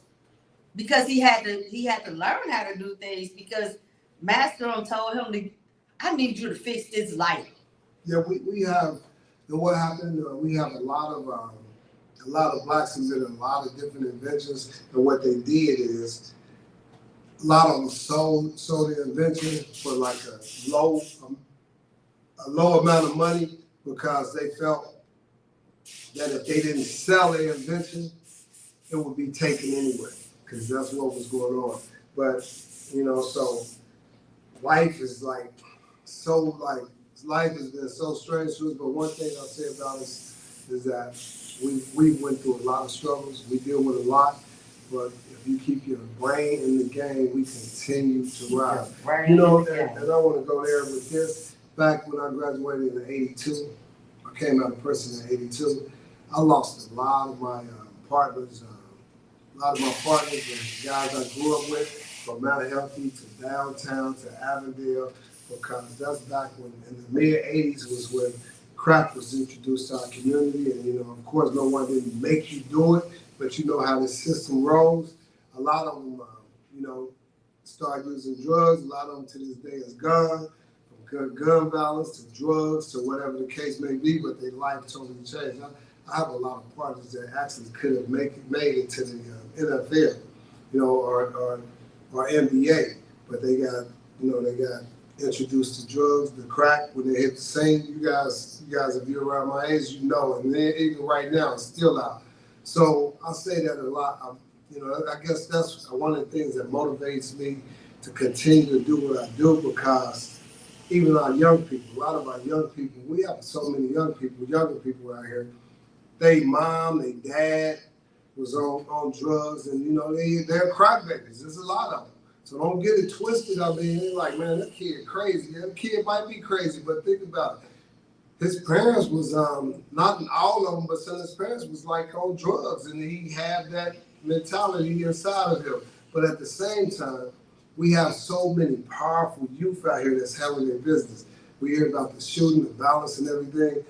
because he had to learn how to do things because Master told him I need you to fix this light. Yeah, we have. What happened? We have a lot of blacks invented a lot of different inventions, and what they did is a lot of them sold their invention for like a low amount of money because they felt that if they didn't sell their invention, it would be taken anyway because that's what was going on. But so life has been so strange to us. But one thing I'll say about us is that we went through a lot of struggles. We deal with a lot, but if you keep your brain in the game, we continue to rise. And I want to go there with this. Back when I graduated in '82, I came out of prison in '82. I lost a lot of my partners. A lot of my partners and guys I grew up with, from Mount Healthy to downtown to Avondale, because that's back when in the mid '80s was when crack was introduced to our community, and of course, no one didn't make you do it, but you know how the system rolls. A lot of them, start using drugs. A lot of them to this day is gone, from gun violence to drugs to whatever the case may be, but their life totally changed. I have a lot of partners that actually could have made it to the NFL, or NBA, but they got introduced to drugs, the crack when they hit the scene. You guys, if you're around my age, and then even right now, it's still out. So I say that a lot. I guess that's one of the things that motivates me to continue to do what I do because even our young people, a lot of our young people, we have so many younger people out here. They mom, they dad was on drugs, and they're crack babies. There's a lot of them. So don't get it twisted. I mean, they're like, man, that kid crazy. That kid might be crazy, but think about it. His parents was not all of them, but some of his parents was like on drugs, and he had that mentality inside of him. But at the same time, we have so many powerful youth out here that's having their business. We hear about the shooting, the violence, and everything.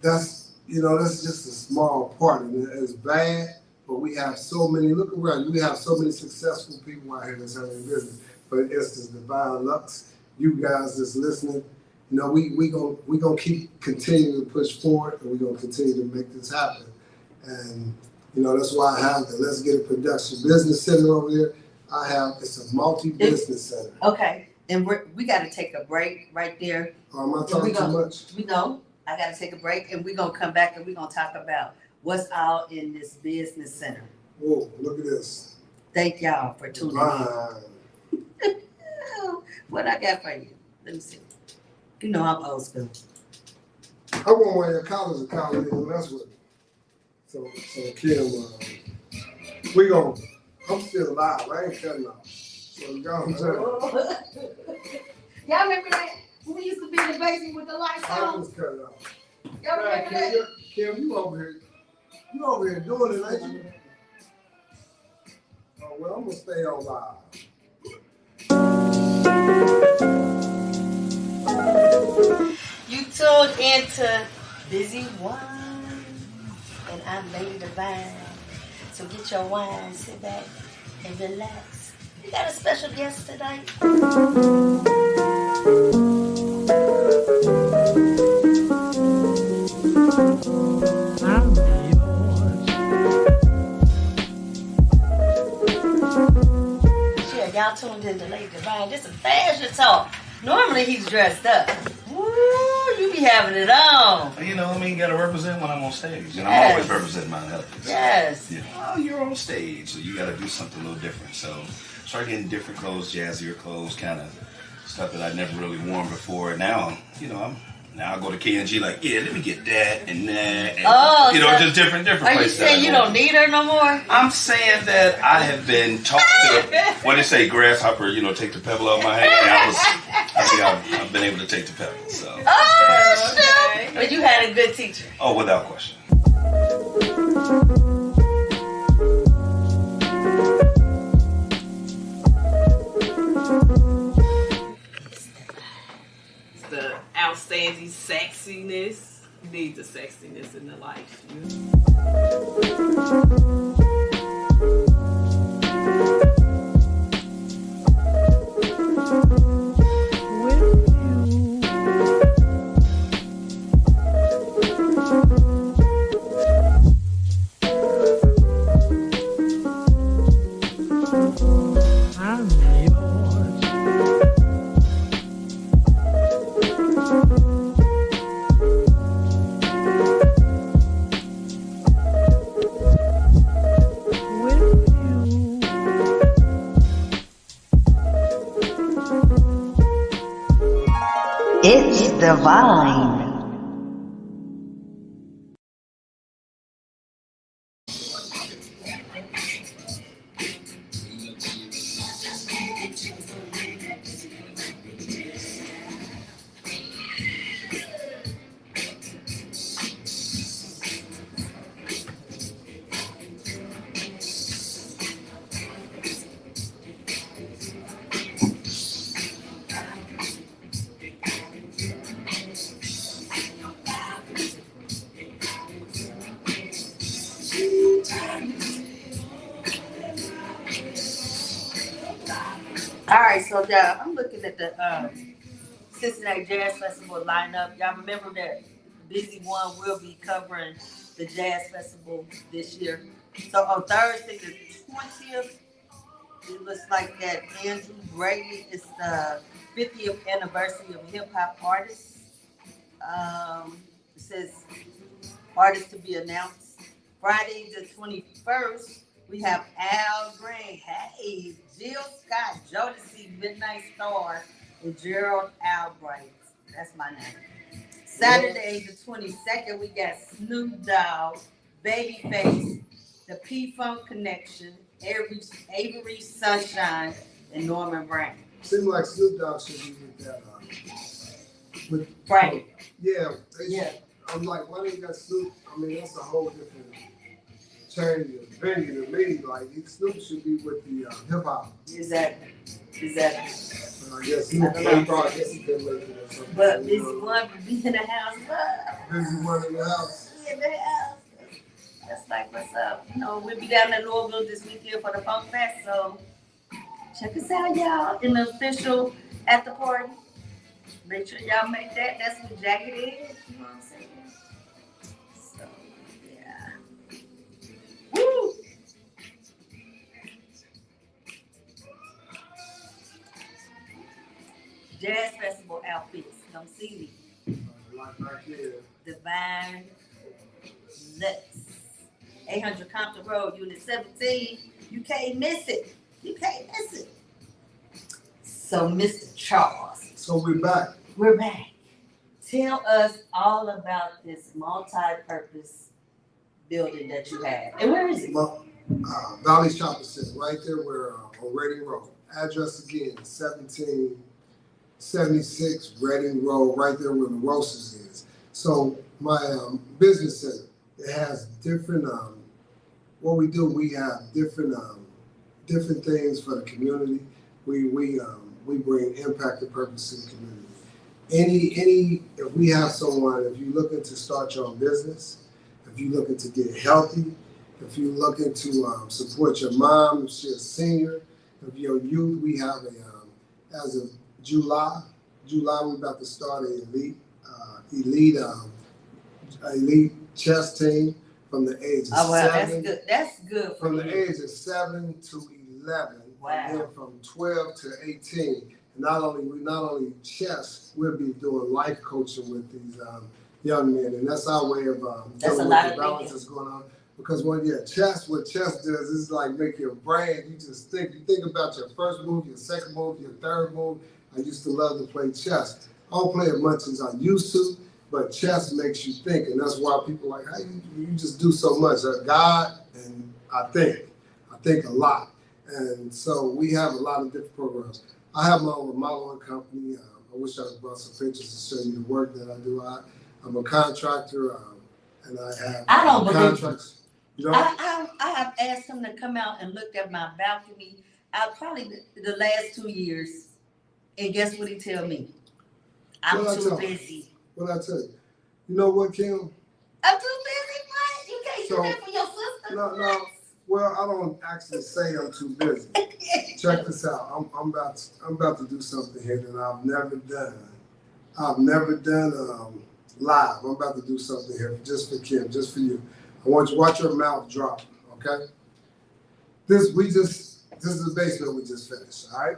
That's just a small part, and it's bad. But we have so many. Look around. We have so many successful people out here that's having their business. For instance, Devine Lux, you guys that's listening. We gonna keep continuing to push forward, and we're gonna continue to make this happen. And that's why I have the Let's Get It Production Business Center over there. It's a multi-business center. Okay, and we got to take a break right there. Am I talking too much? I got to take a break, and we're gonna come back and we're gonna talk about what's all in this business center. Whoa! Look at this. Thank y'all for tuning in. What I got for you? Let me see. I'm old school. I won't wear your collars and collars and mess with it. So Kim, I'm still alive. I ain't cutting off. So y'all remember that? When we used to be in the basement with the lights I on? just cut it off. Y'all remember that? Kim, you over here doing it, ain't you? Oh, well, I'm gonna stay on live. tuned into Busy Wine, and I'm Lady Devine. So get your wine, sit back, and relax. We got a special guest tonight. Yeah, y'all tuned into Lady Devine. This is fashion talk. Normally he's dressed up. Woo, you be having it on. You know, I mean, you gotta represent when I'm on stage. And I'm Yes. always representing my husband. Yes. You know, you're on stage, so you gotta do something a little different. So start getting different clothes, jazzier clothes, kind of stuff that I never really worn before. Now, you know, now I go to K&G like, yeah, let me get that and that. And, you know, just different Are you places. saying you don't need her no more? I'm saying that I have been taught to, what they say, grasshopper, you know, take the pebble out of my hand. I think I've been able to take the pebble, so. Oh, shit. But you had a good teacher. Oh, without question. The outstanding sexiness. You need the sexiness in the life. You know? It's Devine. All right, so I'm looking at the Cincinnati Jazz Festival lineup. Y'all remember that Busy One will be covering the Jazz Festival this year. So on Thursday the 20th, it looks like that Andrew Brady is the 50th anniversary of hip hop artists. It says artists to be announced. Friday the 21st, we have Al Green, hey, Jill Scott, Jodeci, Midnight Star, and Gerald Albright. That's my name. Saturday the 22nd, we got Snoop Dogg, Babyface, the P-Funk Connection, Avery Sunshine, and Norman Brown. Seems like Snoop Dogg should be with that. With Right. Yeah. Yeah. I'm like, why don't you got Snoop? I mean, that's a whole different change of venue to me. Like, Snoop should be with the hip hop. Exactly. But I guess he I don't know. guess he couldn't make it or something. But Busy One would be in the house. Busy One in the house. In the house. That's like what's up. You know, we'll be down in Louisville this weekend for the Funk Fest, so check us out, y'all, in the official at the party. Make sure y'all make that. That's what jacket is. You know what I'm saying? So, yeah. Woo! Jazz Festival outfits. Come see me. Like back here. Devine Lux. 800 Compton Road, Unit 17. You can't miss it. You can't miss it. So, Mr. Charles, So we're back. we're back. Tell us all about this multi-purpose building that you have. And where is it? Valley Shopping Center, right there where on Reading Road. Address again, 1776 Reading Road, right there where the Roses is. So my business center, it has different, what we do, we have different things for the community. We bring impact and purpose to the community. if we have someone, if you're looking to start your own business, if you're looking to get healthy, if you're looking to support your mom, if she's a senior, if you're a youth, we have as of July, we're about to start an elite chess team from the age of Oh, well, 7. that's good. That's good for From the you. age of 7 to 11, Wow. and then from 12 to 18. Not only chess, we'll be doing life coaching with these young men, and that's our way of That's a dealing lot with of the balance thinking. that's going on. Because what chess does is like make your brain. You just think. You think about your first move, your second move, your third move. I used to love to play chess. I don't play as much as I used to, but chess makes you think, and that's why people are like, how you just do so much. God and I think a lot, and so we have a lot of different programs. I have my own remodeling company. I wish I could brought some pictures to show you the work that I do. I'm a contractor, and I have I don't believe contracts. You know, I have asked him to come out and look at my balcony probably the last 2 years. And guess what he tell me? I'm What I too tell him? busy. what I tell you. You know what, Kim? I'm too busy, what? You can't do So- that for your sister. No. Well, I don't actually say I'm too busy. Check this out. I'm about to do something here that I've never done. I've never done live. I'm about to do something here just for Kim, just for you. I want you to watch your mouth drop, okay? This is the basement we just finished, all right?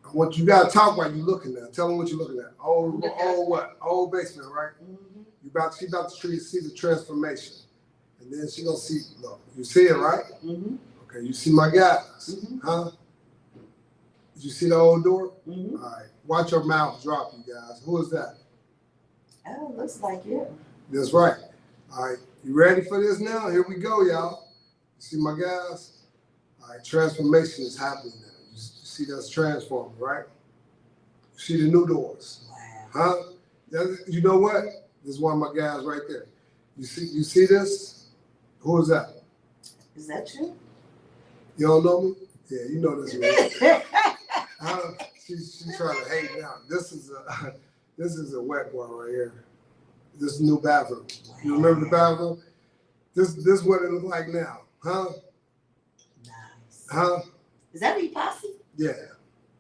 I want you gotta talk while you're looking at. Tell them what you're looking at. Old what? Old basement, right? Mhm. She about to see the transformation. And then she gonna see, look, you see it, right? Mhm. Okay, you see my guys, Mhm. huh? Did you see the old door? Mhm. All right, watch your mouth drop, you guys. Who is that? Oh, looks like you. That's right. All right, you ready for this now? Here we go, y'all. You see my guys? All right, transformation is happening now. You see that's transforming, right? You see the new doors, Wow. huh? You know what? This is one of my guys right there. You see this? Who is that? Is that you? You don't know me? Yeah, you know this man. She's trying to hate now. This is a wet boy right here. This new bathroom. You remember the bathroom? This is what it looks like now, huh? Nice. Huh? Is that epoxy? Yeah,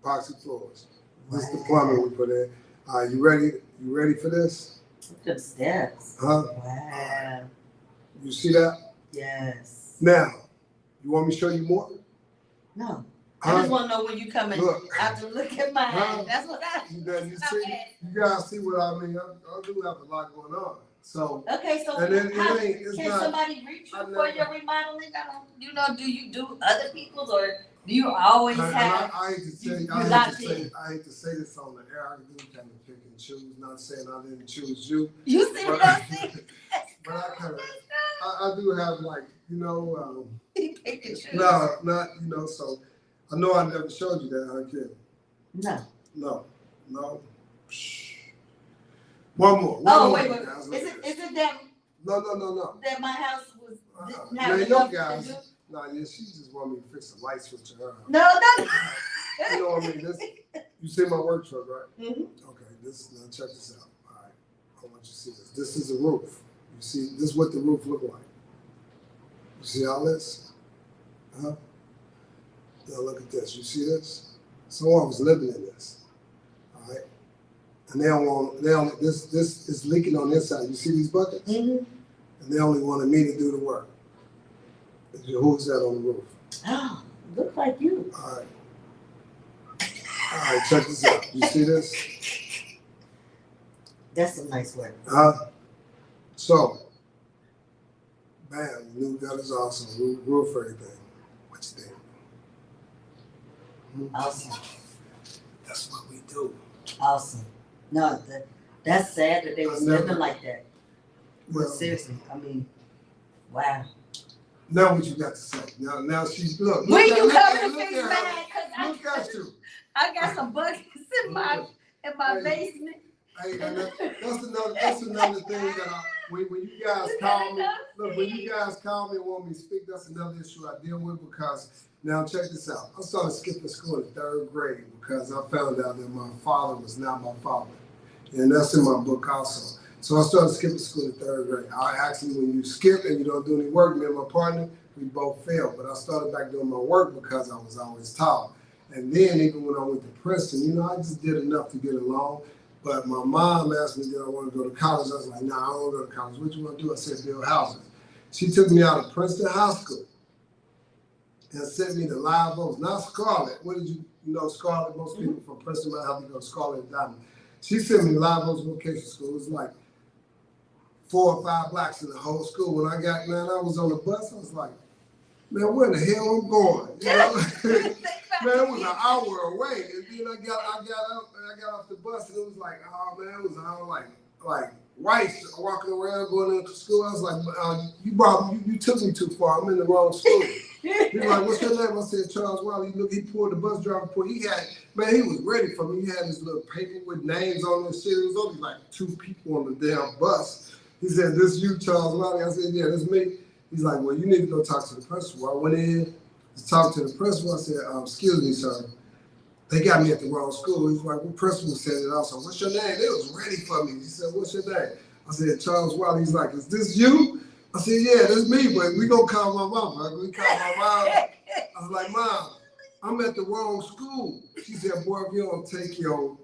epoxy floors. This is the plumbing we put in. You ready? You ready for this? Look at the steps. Huh? Wow. You see that? Yes. Now, you want me to show you more? No. I Huh? just want to know when you coming Look. out to look at mine. Huh? That's what I. You see? You guys see what I mean? I do have a lot going on. So, Okay, so and then how, it's can not. somebody reach you I for never- your remodeling? Do you do other people's or do you always have? I hate to tell you, you locked in. I hate to say this on the air. I do kind of pick and choose. Not saying I didn't choose you, You see what I'm saying? but I do have He pick and choose. no, not So I know I never showed you that, huh, kid? No. No. Shh. One more. Wait. Guys. Is it that No. that my house was Now, not you enough guys. to do? Nah, yeah, she just want me to fix the light switch in her house. No. You know what I mean? You see my work truck, right? Mhm. Okay, now check this out. All right, I want you to see this. This is a roof. You see, this is what the roof look like. You see all this? Huh? Now look at this. You see this? Someone was living in this. All right, and this is leaking on this side. You see these buckets? Mhm. And they only wanted me to do the work. Who's that on the roof? Oh, look like you. All right, check this out. You see this? That's some nice work. So, bam, new gutters awesome. Roof for everything. What you think? Awesome. That's what we do. Awesome. No, that's sad that they was living like that. Well, Seriously, I mean, wow. now what you got to say? Now she's look. When you look come at- to look fix at her. mine, Look at you. I got some buckets in my Hey. basement. Hey, and that's another thing that when you guys call me, look, when you guys call me and want me to speak, that's another issue I deal with because now check this out. I started skipping school in 3rd grade because I found out that my father was not my father. And that's in my book also. So I started skipping school in 3rd grade. Actually, when you skip and you don't do any work, me and my partner, we both failed. But I started back doing my work because I was always taught. And then even when I went to Princeton, I just did enough to get along. But my mom asked me, did I want to go to college? I was like, nah, I don't want to go to college. What you want to do? I said, build houses. She took me out of Princeton High School and sent me to Live Oaks, not Scarlet. What did you know Scarlet? Most people from Princeton might have to go to Scarlet and Diamond. She sent me to Live Oaks Vocational School. It was like 4 or 5 blocks in the whole school. When I was on the bus, I was like, man, where the hell I'm going? Man, it was an hour away. And then I got off the bus and it was like, oh man, it was all like whites walking around going into school. I was like, you took me too far. I'm in the wrong school. He was like, what's your name? I said, Charles Wiley. Look, he pulled the bus driver. He was ready for me. He had this little paper with names on it. Shit. It was only like 2 people on the damn bus. He said, this you, Charles Wiley? I said, yeah, that's me. He's like, well, you need to go talk to the principal. I went in to talk to the principal. I said, excuse me, sir. They got me at the wrong school. He's like, well, principal said it also. What's your name? They was ready for me. He said, what's your name? I said, Charles Wiley. He's like, is this you? I said, yeah, that's me, but we gonna call my mom. We call my mom. I was like, Mom, I'm at the wrong school. She said, boy, if you don't take your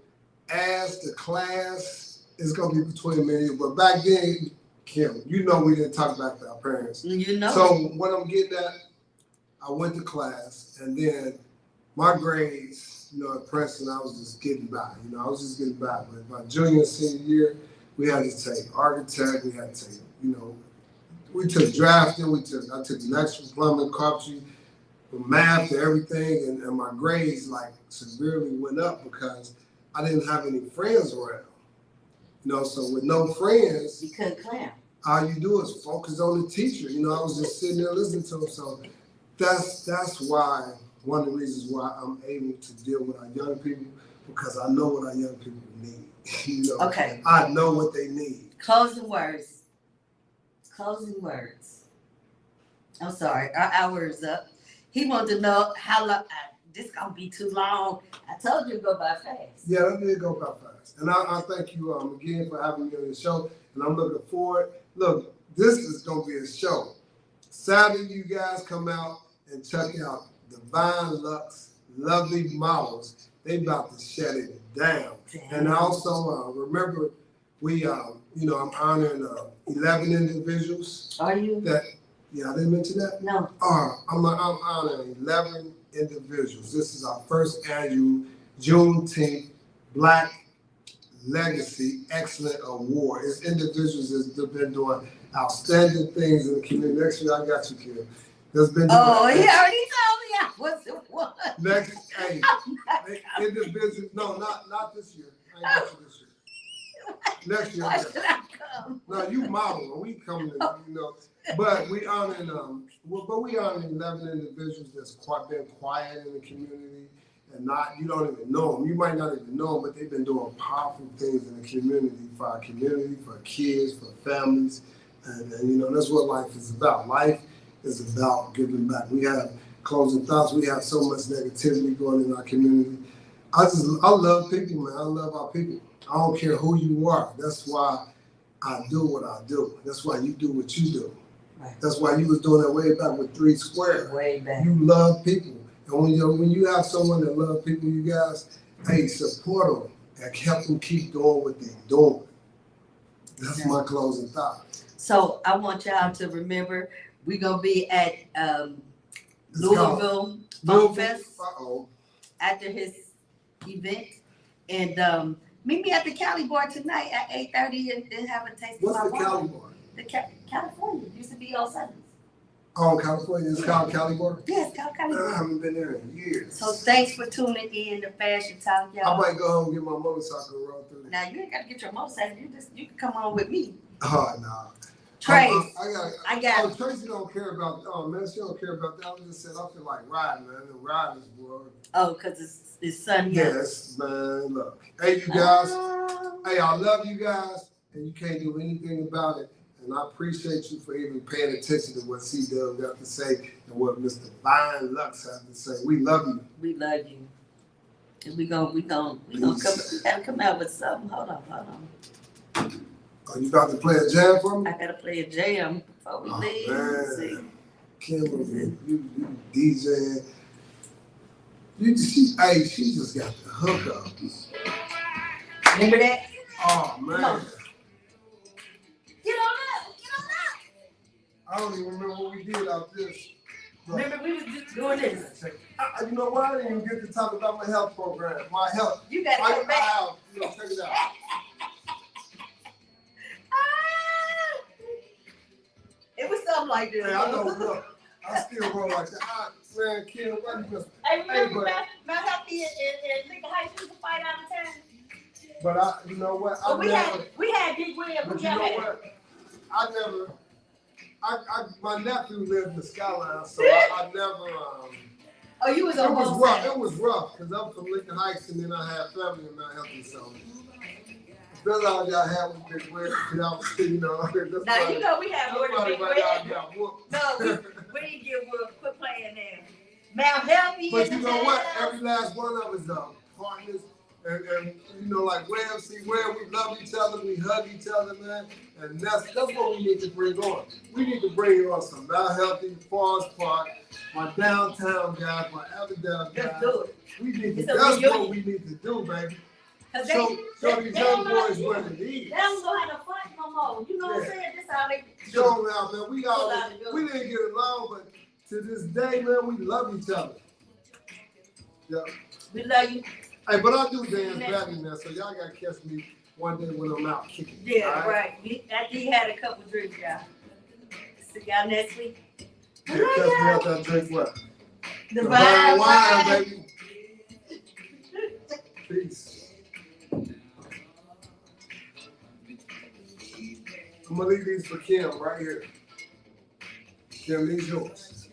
ass to class, it's gonna be between me and you. But back then, Kim, we didn't talk back to our parents. So what I'm getting at, I went to class, and then my grades, at Princeton, I was just getting by. But my junior and senior year, we had to take architect, we had to take, we took drafting, I took electrical, plumbing, carpentry, from math to everything, and my grades severely went up because I didn't have any friends around. So with no friends, you couldn't clam. All you do is focus on the teacher. I was just sitting there listening to him. So that's why, one of the reasons why I'm able to deal with our young people, because I know what our young people need. Okay. I know what they need. Closing words. I'm sorry, our hour is up. He wanted to know how long. This gonna be too long. I told you to go by fast. Yeah, that did go by fast. And I thank you again for having me on the show. And I'm looking forward. Look, this is gonna be a show. Saturday, you guys come out and check out Devine Luxe, lovely models. They about to shut it down. Damn. And also remember, I'm honoring 11 individuals. Are you? I didn't mention that? No. I'm honoring 11 individuals. This is our first annual Juneteenth Black Legacy Excellent Award. It's individuals that's been doing outstanding things in the community. Next year, I got you, Kim. That's been. He already told me I was the one. Next, individuals. No, not this year. I ain't got you this year. Next year. Why should I come? No, you model. We coming, But we honoring 11 individuals that's been quiet in the community, and you don't even know them. You might not even know them, but they've been doing powerful things in the community, for our community, for kids, for families, and that's what life is about. Life is about giving back. We have closing thoughts. We have so much negativity going in our community. I love people, man. I love our people. I don't care who you are. That's why I do what I do. That's why you do what you do. Right. That's why you was doing that way back with 3 Square. Way back. You love people. And when you have someone that loves people, you guys, support them and help them keep doing what they're doing. That's my closing thought. So I want y'all to remember, we're going to be at Louisville Funk Fest after his event. And meet me at the Cali Bar tonight at 8:30 and then have a taste of my What's the Cali Bar? The California. It used to be on Sundays. Oh, California. It's called Cali Bar? Yes, Cali Bar. I haven't been there in years. So thanks for tuning in to Fashion Talk, y'all. I might go home and get my motorcycle and roll through. Now, you ain't got to get your motorcycle. You can come on with me. Oh, no. Trace. I got Tracy don't care about, she don't care about that. I just said, I feel like riding, man. The riding is boring. Oh, because it's sunny. Yes, man. Look. Hey, you guys. Hey, I love you guys, and you can't do anything about it. And I appreciate you for even paying attention to what C-Dub got to say and what Mr. Devine Luxe has to say. We love you. We love you. And we gotta come out with something. Hold on. Are you about to play a jam for me? I gotta play a jam before we leave. Man. See? Kim, you DJing. She just got the hook up. Remember that? Oh man. Get on up. I don't even remember what we did out this. Remember we was just doing this. You know what? I didn't even get to talk about my health program. My health. You gotta come back. Check it out. It was something like this. Hey, I know, look, I still roll like that. Man, Kim, why you just... Hey, remember my healthy and Nigga High School fight out of town? But you know what? We had Big William. But you know what? My nephew lived in the Skyline, so I never... Oh, you was it on was both rough. sides. It was rough, because I'm from Lincoln Heights, and then I had family in Mount Healthy, so... That's all y'all had with Big William, now you know we had more than Big William. No, we didn't get whooped. Quit playing there. Mount Healthy. But you know what? Every last one of us partners, and you know, like where we love each other, we hug each other, man. And that's what we need to bring on. We need to bring on some Mount Healthy, Forest Park, my downtown guys, my Avondale guys. Let's do it. That's what we need to do, baby. Show these young boys what it is. They don't know how to fight no more. You know what I'm saying? This how they show them out, man. We didn't get along, but to this day, man, we love each other. Yeah. We love you. Hey, but I do dance better now, so y'all gotta catch me one day when I'm out kicking. Yeah, right. After you had a couple drinks, y'all. See y'all next week. Yeah, catch me out there drink what? Devine wine, baby. Peace. I'm gonna leave these for Kim right here. Kim, these yours.